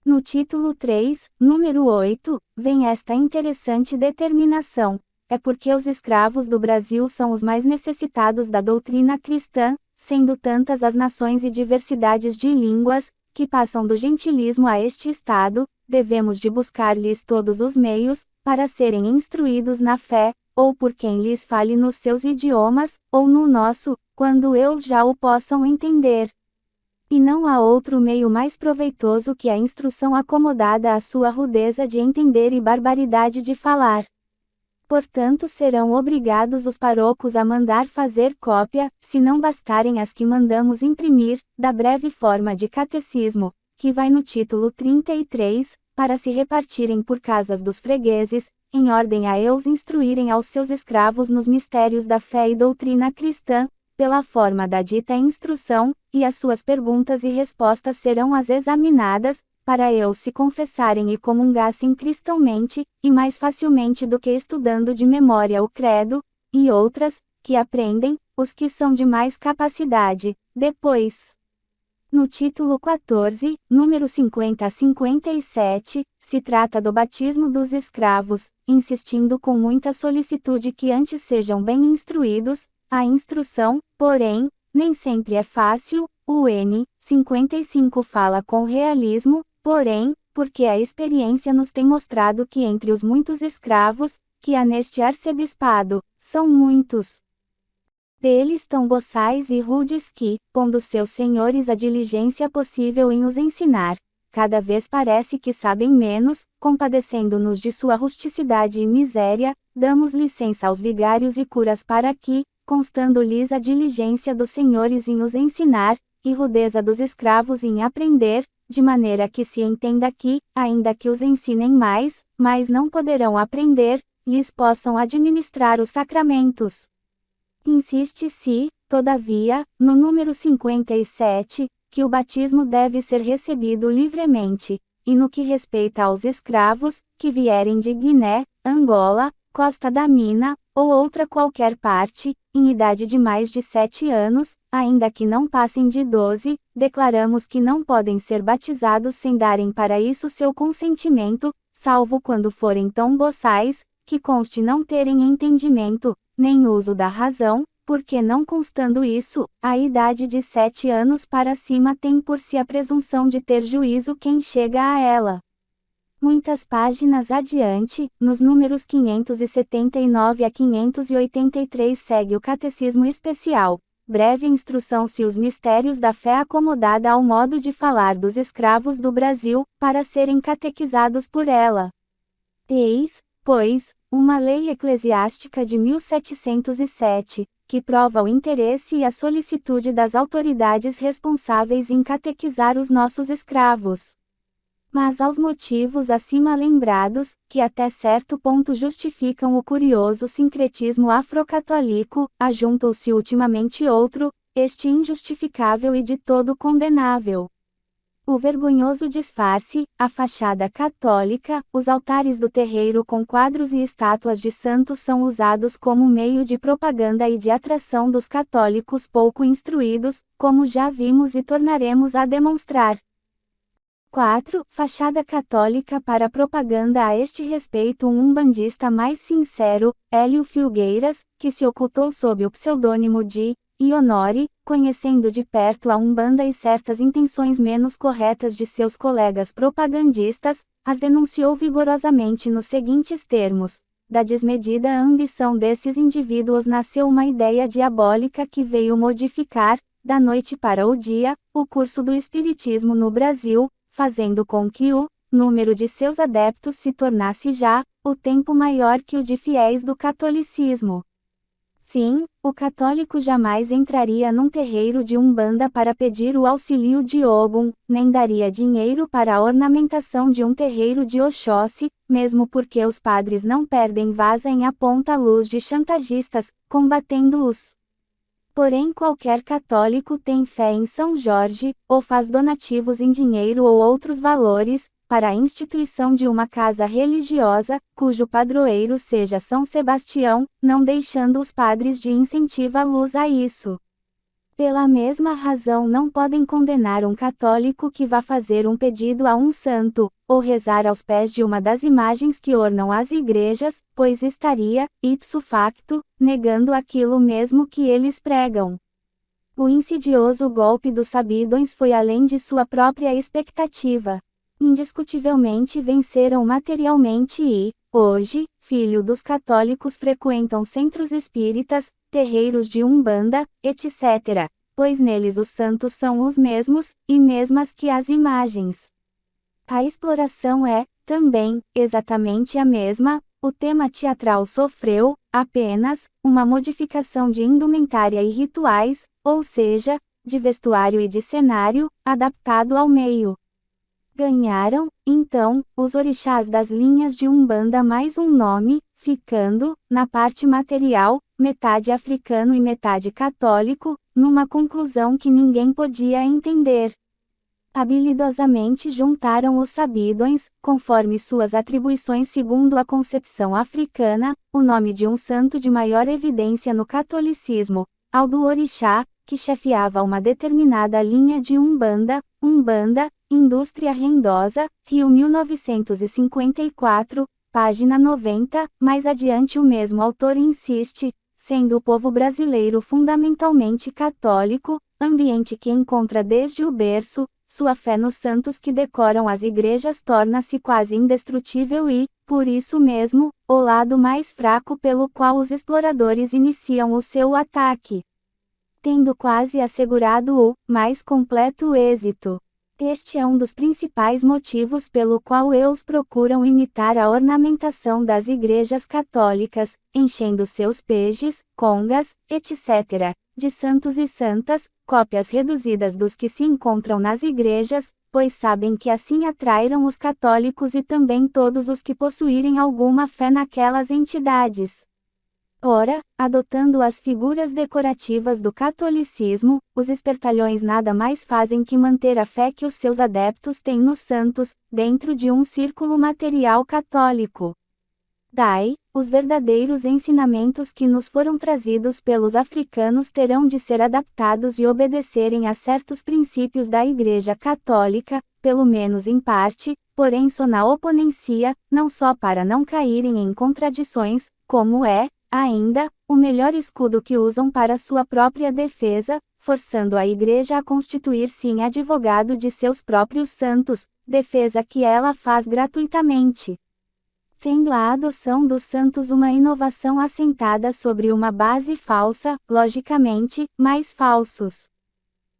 No título 3, número 8, vem esta interessante determinação: é porque os escravos do Brasil são os mais necessitados da doutrina cristã, sendo tantas as nações e diversidades de línguas, que passam do gentilismo a este estado, devemos de buscar-lhes todos os meios, para serem instruídos na fé, ou por quem lhes fale nos seus idiomas, ou no nosso, quando eles já o possam entender. E não há outro meio mais proveitoso que a instrução acomodada à sua rudeza de entender e barbaridade de falar. Portanto serão obrigados os parocos a mandar fazer cópia, se não bastarem as que mandamos imprimir, da breve forma de catecismo, que vai no título 33, para se repartirem por casas dos fregueses, em ordem a eles instruírem aos seus escravos nos mistérios da fé e doutrina cristã, pela forma da dita instrução, e as suas perguntas e respostas serão as examinadas, para eles se confessarem e comungassem cristãomente, e mais facilmente do que estudando de memória o credo, e outras, que aprendem, os que são de mais capacidade, depois. No título 14, número 50 a 57, se trata do batismo dos escravos, insistindo com muita solicitude que antes sejam bem instruídos. A instrução, porém, nem sempre é fácil. O N. 55 fala com realismo, porém, porque a experiência nos tem mostrado que entre os muitos escravos, que há neste arcebispado, são muitos deles tão boçais e rudes que, pondo seus senhores a diligência possível em os ensinar, cada vez parece que sabem menos, compadecendo-nos de sua rusticidade e miséria, damos licença aos vigários e curas para que, constando-lhes a diligência dos senhores em os ensinar, e rudeza dos escravos em aprender, de maneira que se entenda que, ainda que os ensinem mais, mas não poderão aprender, lhes possam administrar os sacramentos. Insiste-se, todavia, no número 57, que o batismo deve ser recebido livremente, e no que respeita aos escravos, que vierem de Guiné, Angola, Costa da Mina, ou outra qualquer parte, em idade de mais de 7 anos, ainda que não passem de 12, declaramos que não podem ser batizados sem darem para isso seu consentimento, salvo quando forem tão boçais, que conste não terem entendimento, nem uso da razão, porque não constando isso, a idade de 7 anos para cima tem por si a presunção de ter juízo quem chega a ela. Muitas páginas adiante, nos números 579 a 583 segue o Catecismo Especial, breve instrução se os mistérios da fé acomodada ao modo de falar dos escravos do Brasil, para serem catequizados por ela. Eis, pois, uma lei eclesiástica de 1707, que prova o interesse e a solicitude das autoridades responsáveis em catequizar os nossos escravos. Mas aos motivos acima lembrados, que até certo ponto justificam o curioso sincretismo afrocatólico, ajuntou-se ultimamente outro, este injustificável e de todo condenável. O vergonhoso disfarce, a fachada católica, os altares do terreiro com quadros e estátuas de santos são usados como meio de propaganda e de atração dos católicos pouco instruídos, como já vimos e tornaremos a demonstrar. 4. Fachada católica para propaganda. A este respeito, um umbandista mais sincero, Hélio Filgueiras, que se ocultou sob o pseudônimo de Ionori, conhecendo de perto a Umbanda e certas intenções menos corretas de seus colegas propagandistas, as denunciou vigorosamente nos seguintes termos: da desmedida ambição desses indivíduos nasceu uma ideia diabólica que veio modificar, da noite para o dia, o curso do espiritismo no Brasil, fazendo com que o número de seus adeptos se tornasse já, o tempo maior que o de fiéis do catolicismo. Sim, o católico jamais entraria num terreiro de Umbanda para pedir o auxílio de Ogum, nem daria dinheiro para a ornamentação de um terreiro de Oxóssi, mesmo porque os padres não perdem vaza em aponta-luz de chantagistas, combatendo-os. Porém qualquer católico tem fé em São Jorge, ou faz donativos em dinheiro ou outros valores, para a instituição de uma casa religiosa, cujo padroeiro seja São Sebastião, não deixando os padres de incentivo-los a isso. Pela mesma razão não podem condenar um católico que vá fazer um pedido a um santo, ou rezar aos pés de uma das imagens que ornam as igrejas, pois estaria, ipso facto, negando aquilo mesmo que eles pregam. O insidioso golpe dos sabidões foi além de sua própria expectativa. Indiscutivelmente venceram materialmente e, hoje, filho dos católicos frequentam centros espíritas, terreiros de Umbanda, etc., pois neles os santos são os mesmos, e mesmas que as imagens. A exploração é, também, exatamente a mesma, o tema teatral sofreu, apenas, uma modificação de indumentária e rituais, ou seja, de vestuário e de cenário, adaptado ao meio. Ganharam, então, os orixás das linhas de Umbanda mais um nome, ficando, na parte material, metade africano e metade católico, numa conclusão que ninguém podia entender. Habilidosamente juntaram os sabidões, conforme suas atribuições segundo a concepção africana, o nome de um santo de maior evidência no catolicismo, ao do orixá, que chefiava uma determinada linha de Umbanda, Indústria Rendosa, Rio 1954, página 90, mais adiante o mesmo autor insiste, sendo o povo brasileiro fundamentalmente católico, ambiente que encontra desde o berço, sua fé nos santos que decoram as igrejas torna-se quase indestrutível e, por isso mesmo, o lado mais fraco pelo qual os exploradores iniciam o seu ataque. Tendo quase assegurado o mais completo êxito. Este é um dos principais motivos pelo qual eles procuram imitar a ornamentação das igrejas católicas, enchendo seus pejes, congas, etc., de santos e santas, cópias reduzidas dos que se encontram nas igrejas, pois sabem que assim atrairão os católicos e também todos os que possuírem alguma fé naquelas entidades. Ora, adotando as figuras decorativas do catolicismo, os espertalhões nada mais fazem que manter a fé que os seus adeptos têm nos santos, dentro de um círculo material católico. Daí, os verdadeiros ensinamentos que nos foram trazidos pelos africanos terão de ser adaptados e obedecerem a certos princípios da Igreja Católica, pelo menos em parte, porém só na oponência, não só para não caírem em contradições, como é, ainda, o melhor escudo que usam para sua própria defesa, forçando a Igreja a constituir-se em advogado de seus próprios santos, defesa que ela faz gratuitamente. Sendo a adoção dos santos uma inovação assentada sobre uma base falsa, logicamente, mais falsos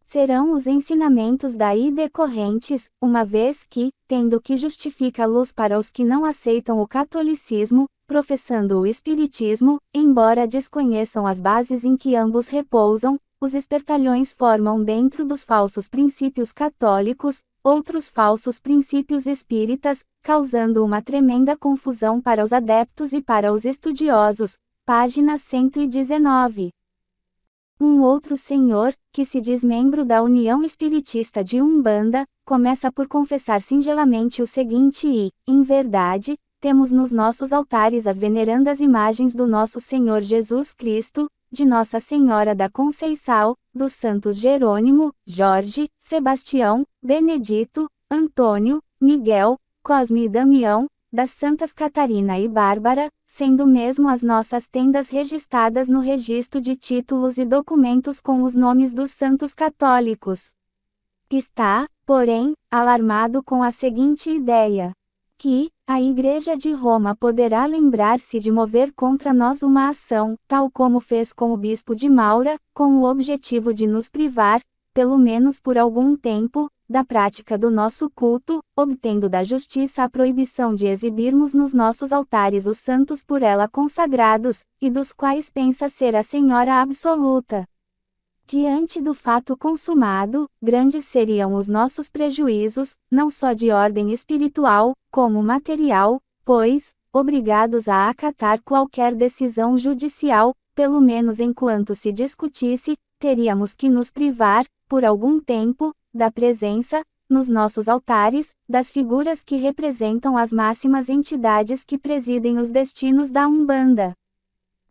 serão os ensinamentos daí decorrentes, uma vez que, tendo que justifica-los para os que não aceitam o catolicismo, professando o espiritismo, embora desconheçam as bases em que ambos repousam, os espertalhões formam dentro dos falsos princípios católicos, outros falsos princípios espíritas, causando uma tremenda confusão para os adeptos e para os estudiosos. Página 119. Um outro senhor, que se diz membro da União Espiritista de Umbanda, começa por confessar singelamente o seguinte e, em verdade, temos nos nossos altares as venerandas imagens do nosso Senhor Jesus Cristo, de Nossa Senhora da Conceição, dos santos Jerônimo, Jorge, Sebastião, Benedito, Antônio, Miguel, Cosme e Damião, das santas Catarina e Bárbara, sendo mesmo as nossas tendas registradas no registro de títulos e documentos com os nomes dos santos católicos. Está, porém, alarmado com a seguinte ideia: que a Igreja de Roma poderá lembrar-se de mover contra nós uma ação, tal como fez com o bispo de Maura, com o objetivo de nos privar, pelo menos por algum tempo, da prática do nosso culto, obtendo da justiça a proibição de exibirmos nos nossos altares os santos por ela consagrados, e dos quais pensa ser a Senhora absoluta. Diante do fato consumado, grandes seriam os nossos prejuízos, não só de ordem espiritual, como material, pois, obrigados a acatar qualquer decisão judicial, pelo menos enquanto se discutisse, teríamos que nos privar, por algum tempo, da presença, nos nossos altares, das figuras que representam as máximas entidades que presidem os destinos da Umbanda.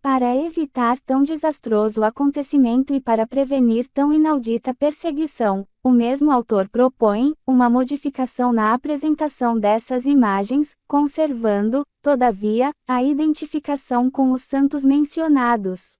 Para evitar tão desastroso acontecimento e para prevenir tão inaudita perseguição, o mesmo autor propõe uma modificação na apresentação dessas imagens, conservando, todavia, a identificação com os santos mencionados.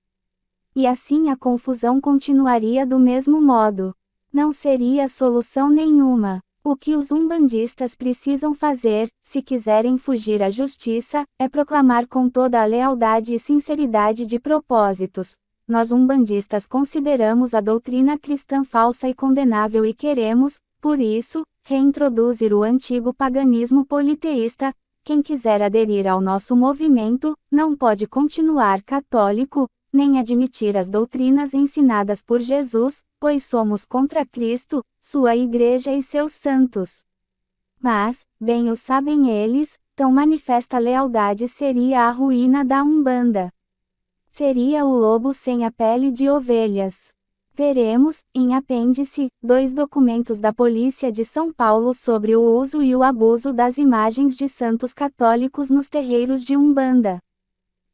E assim a confusão continuaria do mesmo modo. Não seria solução nenhuma. O que os umbandistas precisam fazer, se quiserem fugir à justiça, é proclamar com toda a lealdade e sinceridade de propósitos: nós umbandistas consideramos a doutrina cristã falsa e condenável e queremos, por isso, reintroduzir o antigo paganismo politeísta. Quem quiser aderir ao nosso movimento, não pode continuar católico, nem admitir as doutrinas ensinadas por Jesus, pois somos contra Cristo, sua Igreja e seus santos. Mas, bem o sabem eles, tão manifesta lealdade seria a ruína da Umbanda. Seria o lobo sem a pele de ovelhas. Veremos, em apêndice, 2 documentos da Polícia de São Paulo sobre o uso e o abuso das imagens de santos católicos nos terreiros de Umbanda.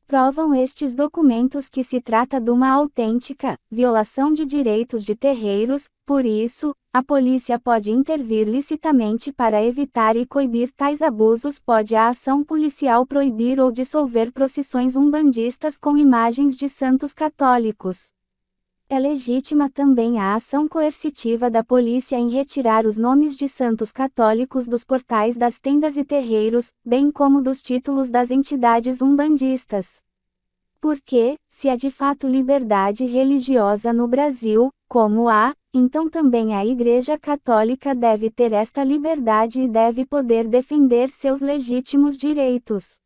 Provam estes documentos que se trata de uma autêntica violação de direitos de terreiros, por isso, a polícia pode intervir licitamente para evitar e coibir tais abusos. Pode a ação policial proibir ou dissolver procissões umbandistas com imagens de santos católicos. É legítima também a ação coercitiva da polícia em retirar os nomes de santos católicos dos portais das tendas e terreiros, bem como dos títulos das entidades umbandistas. Porque, se há de fato liberdade religiosa no Brasil, como há, então também a Igreja Católica deve ter esta liberdade e deve poder defender seus legítimos direitos.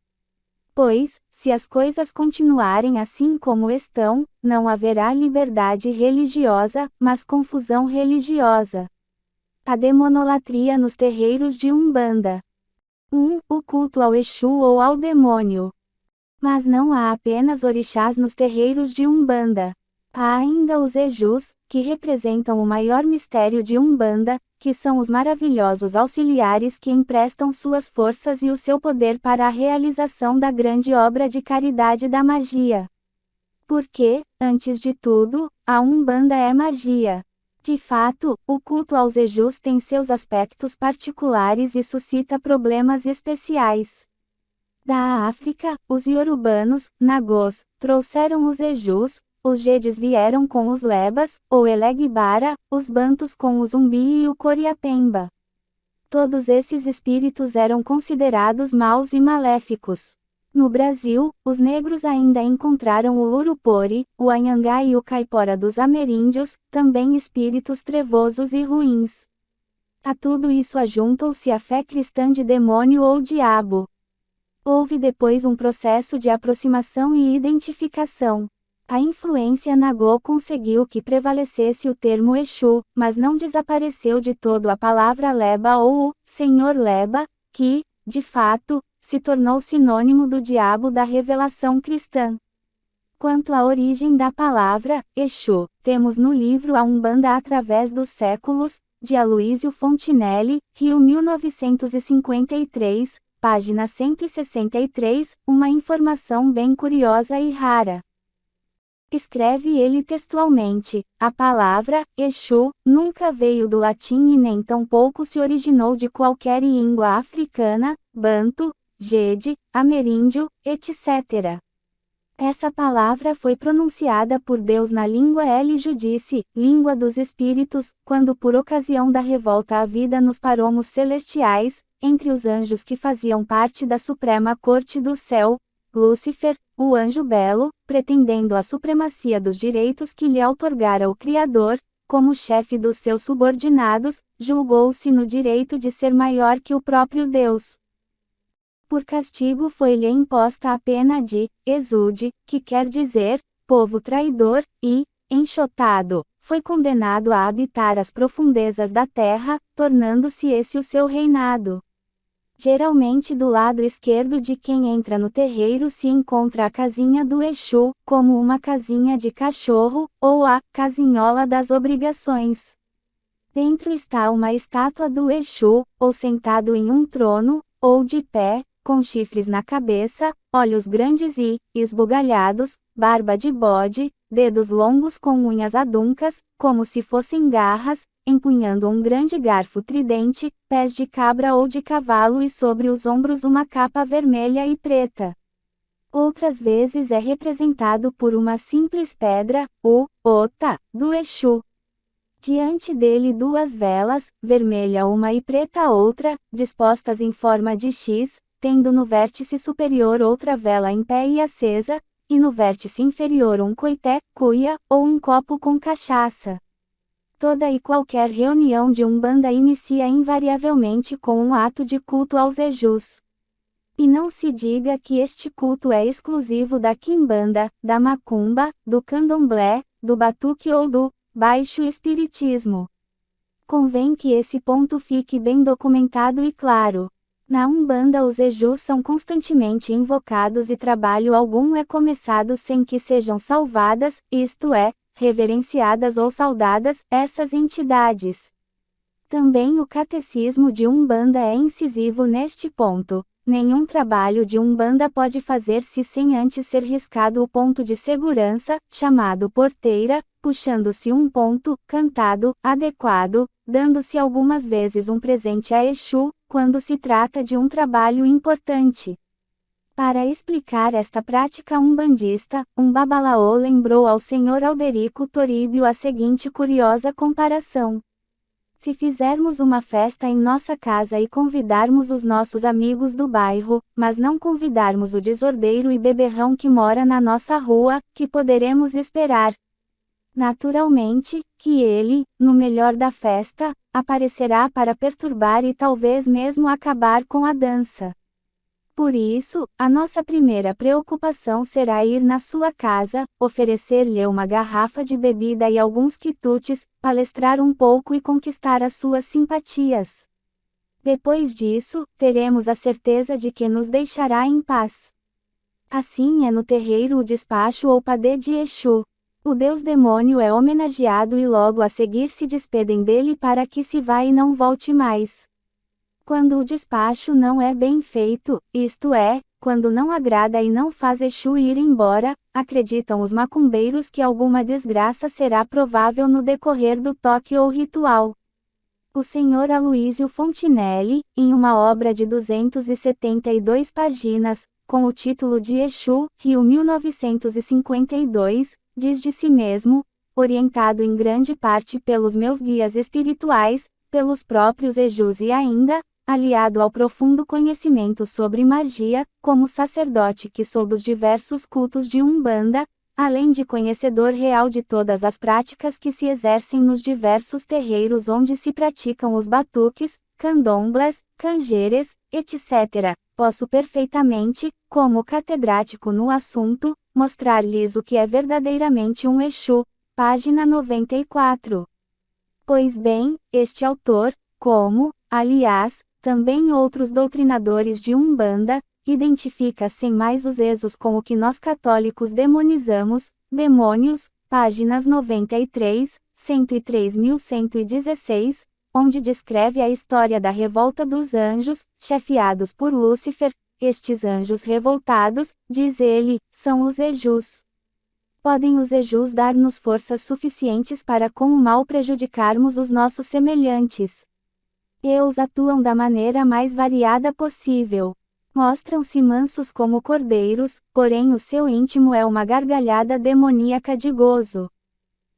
Pois, se as coisas continuarem assim como estão, não haverá liberdade religiosa, mas confusão religiosa. A demonolatria nos terreiros de Umbanda. 1. O culto ao Exu ou ao demônio. Mas não há apenas orixás nos terreiros de Umbanda. Há ainda os Exus, que representam o maior mistério de Umbanda, que são os maravilhosos auxiliares que emprestam suas forças e o seu poder para a realização da grande obra de caridade da magia. Porque, antes de tudo, a Umbanda é magia. De fato, o culto aos Exus tem seus aspectos particulares e suscita problemas especiais. Da África, os iorubanos, Nagôs, trouxeram os Exus, os Jedes vieram com os Lebas, ou Elegbara, os Bantus com o Zumbi e o Coriapemba. Todos esses espíritos eram considerados maus e maléficos. No Brasil, os negros ainda encontraram o Lurupori, o Anhangá e o Caipora dos ameríndios, também espíritos trevosos e ruins. A tudo isso ajuntou-se a fé cristã de demônio ou diabo. Houve depois um processo de aproximação e identificação. A influência Nagô conseguiu que prevalecesse o termo Exu, mas não desapareceu de todo a palavra Leba ou o Senhor Leba, que, de fato, se tornou sinônimo do diabo da revelação cristã. Quanto à origem da palavra Exu, temos no livro A Umbanda através dos séculos, de Aloísio Fontinelli, Rio 1953, página 163, uma informação bem curiosa e rara. Escreve ele textualmente: a palavra Exu nunca veio do latim e nem tampouco se originou de qualquer língua africana, banto, jede, ameríndio, etc. Essa palavra foi pronunciada por Deus na língua L-Judice, língua dos espíritos, quando por ocasião da revolta havida nos paromos celestiais, entre os anjos que faziam parte da Suprema Corte do Céu, Lúcifer, o anjo belo, pretendendo a supremacia dos direitos que lhe outorgara o Criador, como chefe dos seus subordinados, julgou-se no direito de ser maior que o próprio Deus. Por castigo foi-lhe imposta a pena de exúde, que quer dizer, povo traidor, e, enxotado, foi condenado a habitar as profundezas da terra, tornando-se esse o seu reinado. Geralmente do lado esquerdo de quem entra no terreiro se encontra a casinha do Exu, como uma casinha de cachorro, ou a casinhola das obrigações. Dentro está uma estátua do Exu, ou sentado em um trono, ou de pé, com chifres na cabeça, olhos grandes e esbugalhados, barba de bode, dedos longos com unhas aduncas, como se fossem garras, empunhando um grande garfo tridente, pés de cabra ou de cavalo e sobre os ombros uma capa vermelha e preta. Outras vezes é representado por uma simples pedra, o ota, do Exu. Diante dele duas velas, vermelha uma e preta outra, dispostas em forma de X, tendo no vértice superior outra vela em pé e acesa, e no vértice inferior um coité, cuia, ou um copo com cachaça. Toda e qualquer reunião de Umbanda inicia invariavelmente com um ato de culto aos Exus. E não se diga que este culto é exclusivo da quimbanda, da macumba, do candomblé, do batuque ou do baixo espiritismo. Convém que esse ponto fique bem documentado e claro. Na Umbanda os Exus são constantemente invocados e trabalho algum é começado sem que sejam salvadas, isto é, reverenciadas ou saudadas, essas entidades. Também o catecismo de Umbanda é incisivo neste ponto. Nenhum trabalho de Umbanda pode fazer-se sem antes ser riscado o ponto de segurança, chamado porteira, puxando-se um ponto, cantado, adequado, dando-se algumas vezes um presente a Exu, quando se trata de um trabalho importante. Para explicar esta prática umbandista, um babalaô lembrou ao senhor Alderico Toribio a seguinte curiosa comparação. Se fizermos uma festa em nossa casa e convidarmos os nossos amigos do bairro, mas não convidarmos o desordeiro e beberrão que mora na nossa rua, que poderemos esperar? Naturalmente, que ele, no melhor da festa, aparecerá para perturbar e talvez mesmo acabar com a dança. Por isso, a nossa primeira preocupação será ir na sua casa, oferecer-lhe uma garrafa de bebida e alguns quitutes, palestrar um pouco e conquistar as suas simpatias. Depois disso, teremos a certeza de que nos deixará em paz. Assim é no terreiro o despacho ou padê de Exu. O deus demônio é homenageado e logo a seguir se despedem dele para que se vá e não volte mais. Quando o despacho não é bem feito, isto é, quando não agrada e não faz Exu ir embora, acreditam os macumbeiros que alguma desgraça será provável no decorrer do toque ou ritual. O senhor Aloísio Fontinelli, em uma obra de 272 páginas, com o título de Exu, Rio 1952, diz de si mesmo, orientado em grande parte pelos meus guias espirituais, pelos próprios Exus e ainda, aliado ao profundo conhecimento sobre magia, como sacerdote que sou dos diversos cultos de Umbanda, além de conhecedor real de todas as práticas que se exercem nos diversos terreiros onde se praticam os batuques, candomblas, canjeres, etc., posso perfeitamente, como catedrático no assunto, mostrar-lhes o que é verdadeiramente um Exu. Página 94. Pois bem, este autor, como, aliás, também outros doutrinadores de Umbanda, identifica sem mais os Exus com o que nós católicos demonizamos, demônios, páginas 93, 103.116, onde descreve a história da revolta dos anjos, chefiados por Lúcifer. Estes anjos revoltados, diz ele, são os Exus. Podem os Exus dar-nos forças suficientes para com o mal prejudicarmos os nossos semelhantes. Eles atuam da maneira mais variada possível. Mostram-se mansos como cordeiros, porém o seu íntimo é uma gargalhada demoníaca de gozo.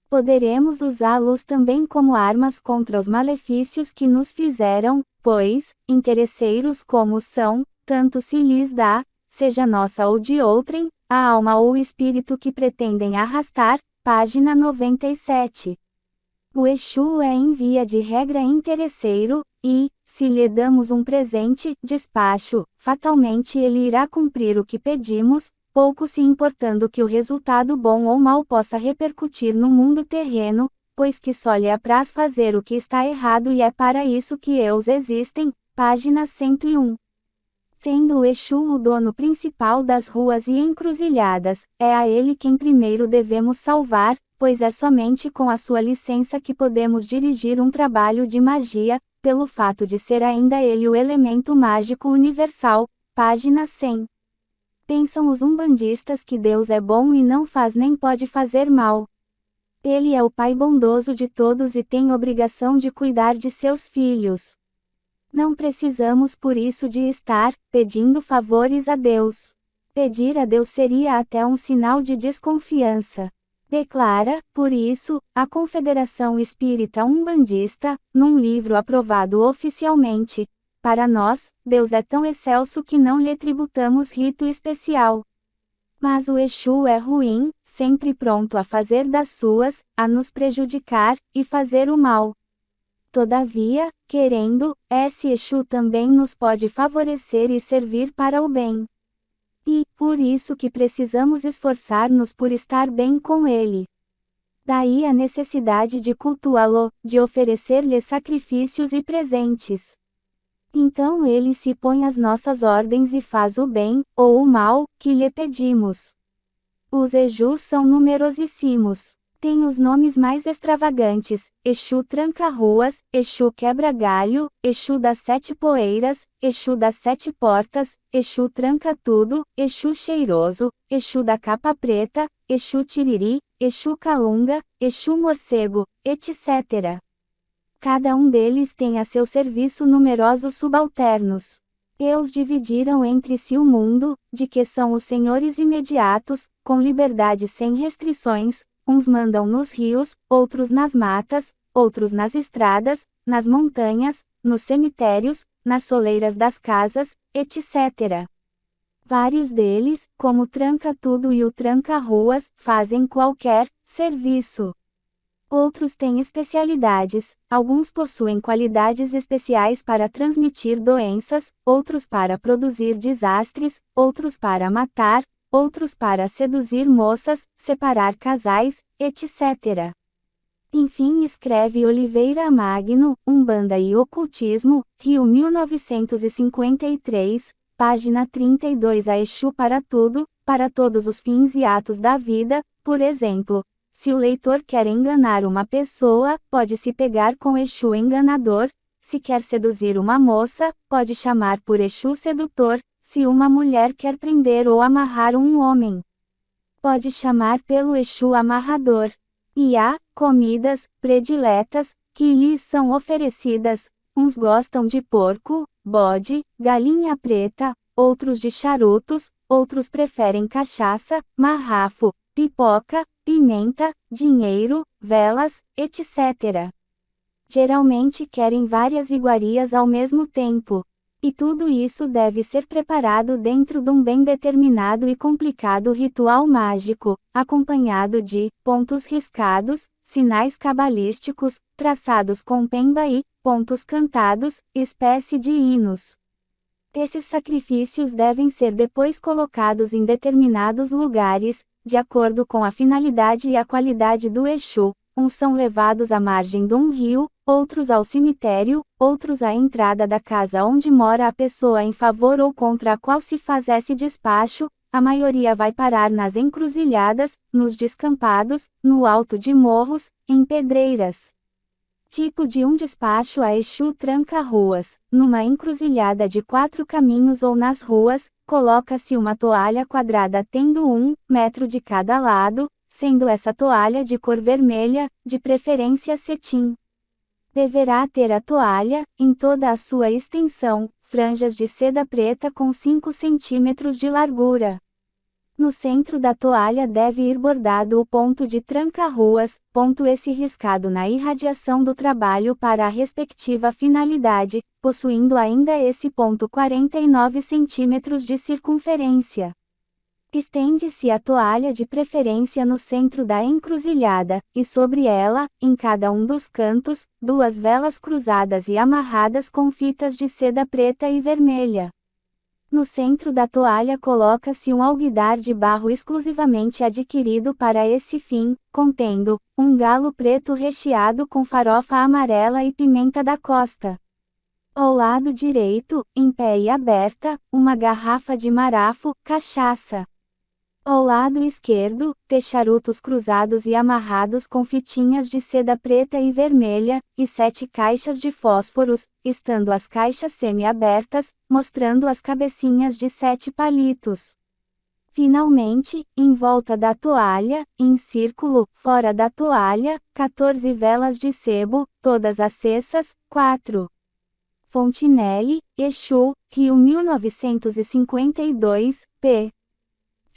Poderemos usá-los também como armas contra os malefícios que nos fizeram, pois, interesseiros como são, tanto se lhes dá, seja nossa ou de outrem, a alma ou o espírito que pretendem arrastar, página 97. O Exu é em via de regra interesseiro, e, se lhe damos um presente, despacho, fatalmente ele irá cumprir o que pedimos, pouco se importando que o resultado bom ou mal possa repercutir no mundo terreno, pois que só lhe apraz fazer o que está errado e é para isso que eus existem. Página 101. Sendo o Exu o dono principal das ruas e encruzilhadas, é a ele quem primeiro devemos salvar, pois é somente com a sua licença que podemos dirigir um trabalho de magia, pelo fato de ser ainda ele o elemento mágico universal. Página 100. Pensam os umbandistas que Deus é bom e não faz nem pode fazer mal. Ele é o Pai bondoso de todos e tem obrigação de cuidar de seus filhos. Não precisamos por isso de estar pedindo favores a Deus. Pedir a Deus seria até um sinal de desconfiança. Declara, por isso, a Confederação Espírita Umbandista, num livro aprovado oficialmente: para nós, Deus é tão excelso que não lhe tributamos rito especial. Mas o Exu é ruim, sempre pronto a fazer das suas, a nos prejudicar, e fazer o mal. Todavia, querendo, esse Exu também nos pode favorecer e servir para o bem. E, por isso que precisamos esforçar-nos por estar bem com ele. Daí a necessidade de cultuá-lo, de oferecer-lhe sacrifícios e presentes. Então ele se põe às nossas ordens e faz o bem, ou o mal, que lhe pedimos. Os Exus são numerosíssimos. Tem os nomes mais extravagantes: Exu Tranca-Ruas, Exu Quebra-Galho, Exu das Sete Poeiras, Exu das Sete Portas, Exu Tranca-Tudo, Exu Cheiroso, Exu da Capa Preta, Exu Tiriri, Exu Calunga, Exu Morcego, etc. Cada um deles tem a seu serviço numerosos subalternos. Eles dividiram entre si o mundo, de que são os senhores imediatos, com liberdade sem restrições. Uns mandam nos rios, outros nas matas, outros nas estradas, nas montanhas, nos cemitérios, nas soleiras das casas, etc. Vários deles, como o Tranca-Tudo e o Tranca-Ruas, fazem qualquer serviço. Outros têm especialidades, alguns possuem qualidades especiais para transmitir doenças, outros para produzir desastres, outros para matar, outros para seduzir moças, separar casais, etc. Enfim, escreve Oliveira Magno, Umbanda e Ocultismo, Rio 1953, página 32. A Exu para tudo, para todos os fins e atos da vida. Por exemplo, se o leitor quer enganar uma pessoa, pode-se pegar com Exu enganador; se quer seduzir uma moça, pode chamar por Exu sedutor; se uma mulher quer prender ou amarrar um homem, pode chamar pelo Exu amarrador. E há comidas prediletas que lhes são oferecidas. Uns gostam de porco, bode, galinha preta, outros de charutos, outros preferem cachaça, marrafo, pipoca, pimenta, dinheiro, velas, etc. Geralmente querem várias iguarias ao mesmo tempo. E tudo isso deve ser preparado dentro de um bem determinado e complicado ritual mágico, acompanhado de pontos riscados, sinais cabalísticos, traçados com pemba e pontos cantados, espécie de hinos. Esses sacrifícios devem ser depois colocados em determinados lugares, de acordo com a finalidade e a qualidade do Exu. Uns são levados à margem de um rio, outros ao cemitério, outros à entrada da casa onde mora a pessoa em favor ou contra a qual se faz esse despacho. A maioria vai parar nas encruzilhadas, nos descampados, no alto de morros, em pedreiras. Tipo de um despacho a Exu Tranca-Ruas: numa encruzilhada de 4 caminhos ou nas ruas, coloca-se uma toalha quadrada tendo 1 metro de cada lado, sendo essa toalha de cor vermelha, de preferência cetim. Deverá ter a toalha, em toda a sua extensão, franjas de seda preta com 5 centímetros de largura. No centro da toalha deve ir bordado o ponto de Tranca-Ruas, ponto esse riscado na irradiação do trabalho para a respectiva finalidade, possuindo ainda esse ponto 49 centímetros de circunferência. Estende-se a toalha de preferência no centro da encruzilhada, e sobre ela, em cada um dos cantos, 2 velas cruzadas e amarradas com fitas de seda preta e vermelha. No centro da toalha coloca-se um alguidar de barro exclusivamente adquirido para esse fim, contendo um galo preto recheado com farofa amarela e pimenta da costa. Ao lado direito, em pé e aberta, uma garrafa de marafo, cachaça. Ao lado esquerdo, charutos cruzados e amarrados com fitinhas de seda preta e vermelha, e 7 caixas de fósforos, estando as caixas semi-abertas, mostrando as cabecinhas de 7 palitos. Finalmente, em volta da toalha, em círculo, fora da toalha, 14 velas de sebo, todas acesas, 4. Fontinelli, Exu, Rio 1952, p.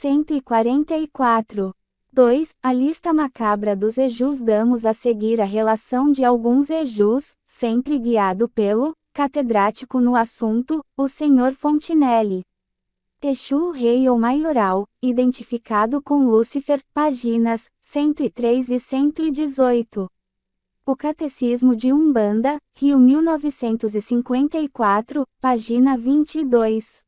144. 2. A lista macabra dos Exus. Damos a seguir a relação de alguns Exus, sempre guiado pelo catedrático no assunto, o Sr. Fontinelli. Exu Rei ou Maioral, identificado com Lúcifer, páginas 103 e 118. O Catecismo de Umbanda, Rio 1954, página 22.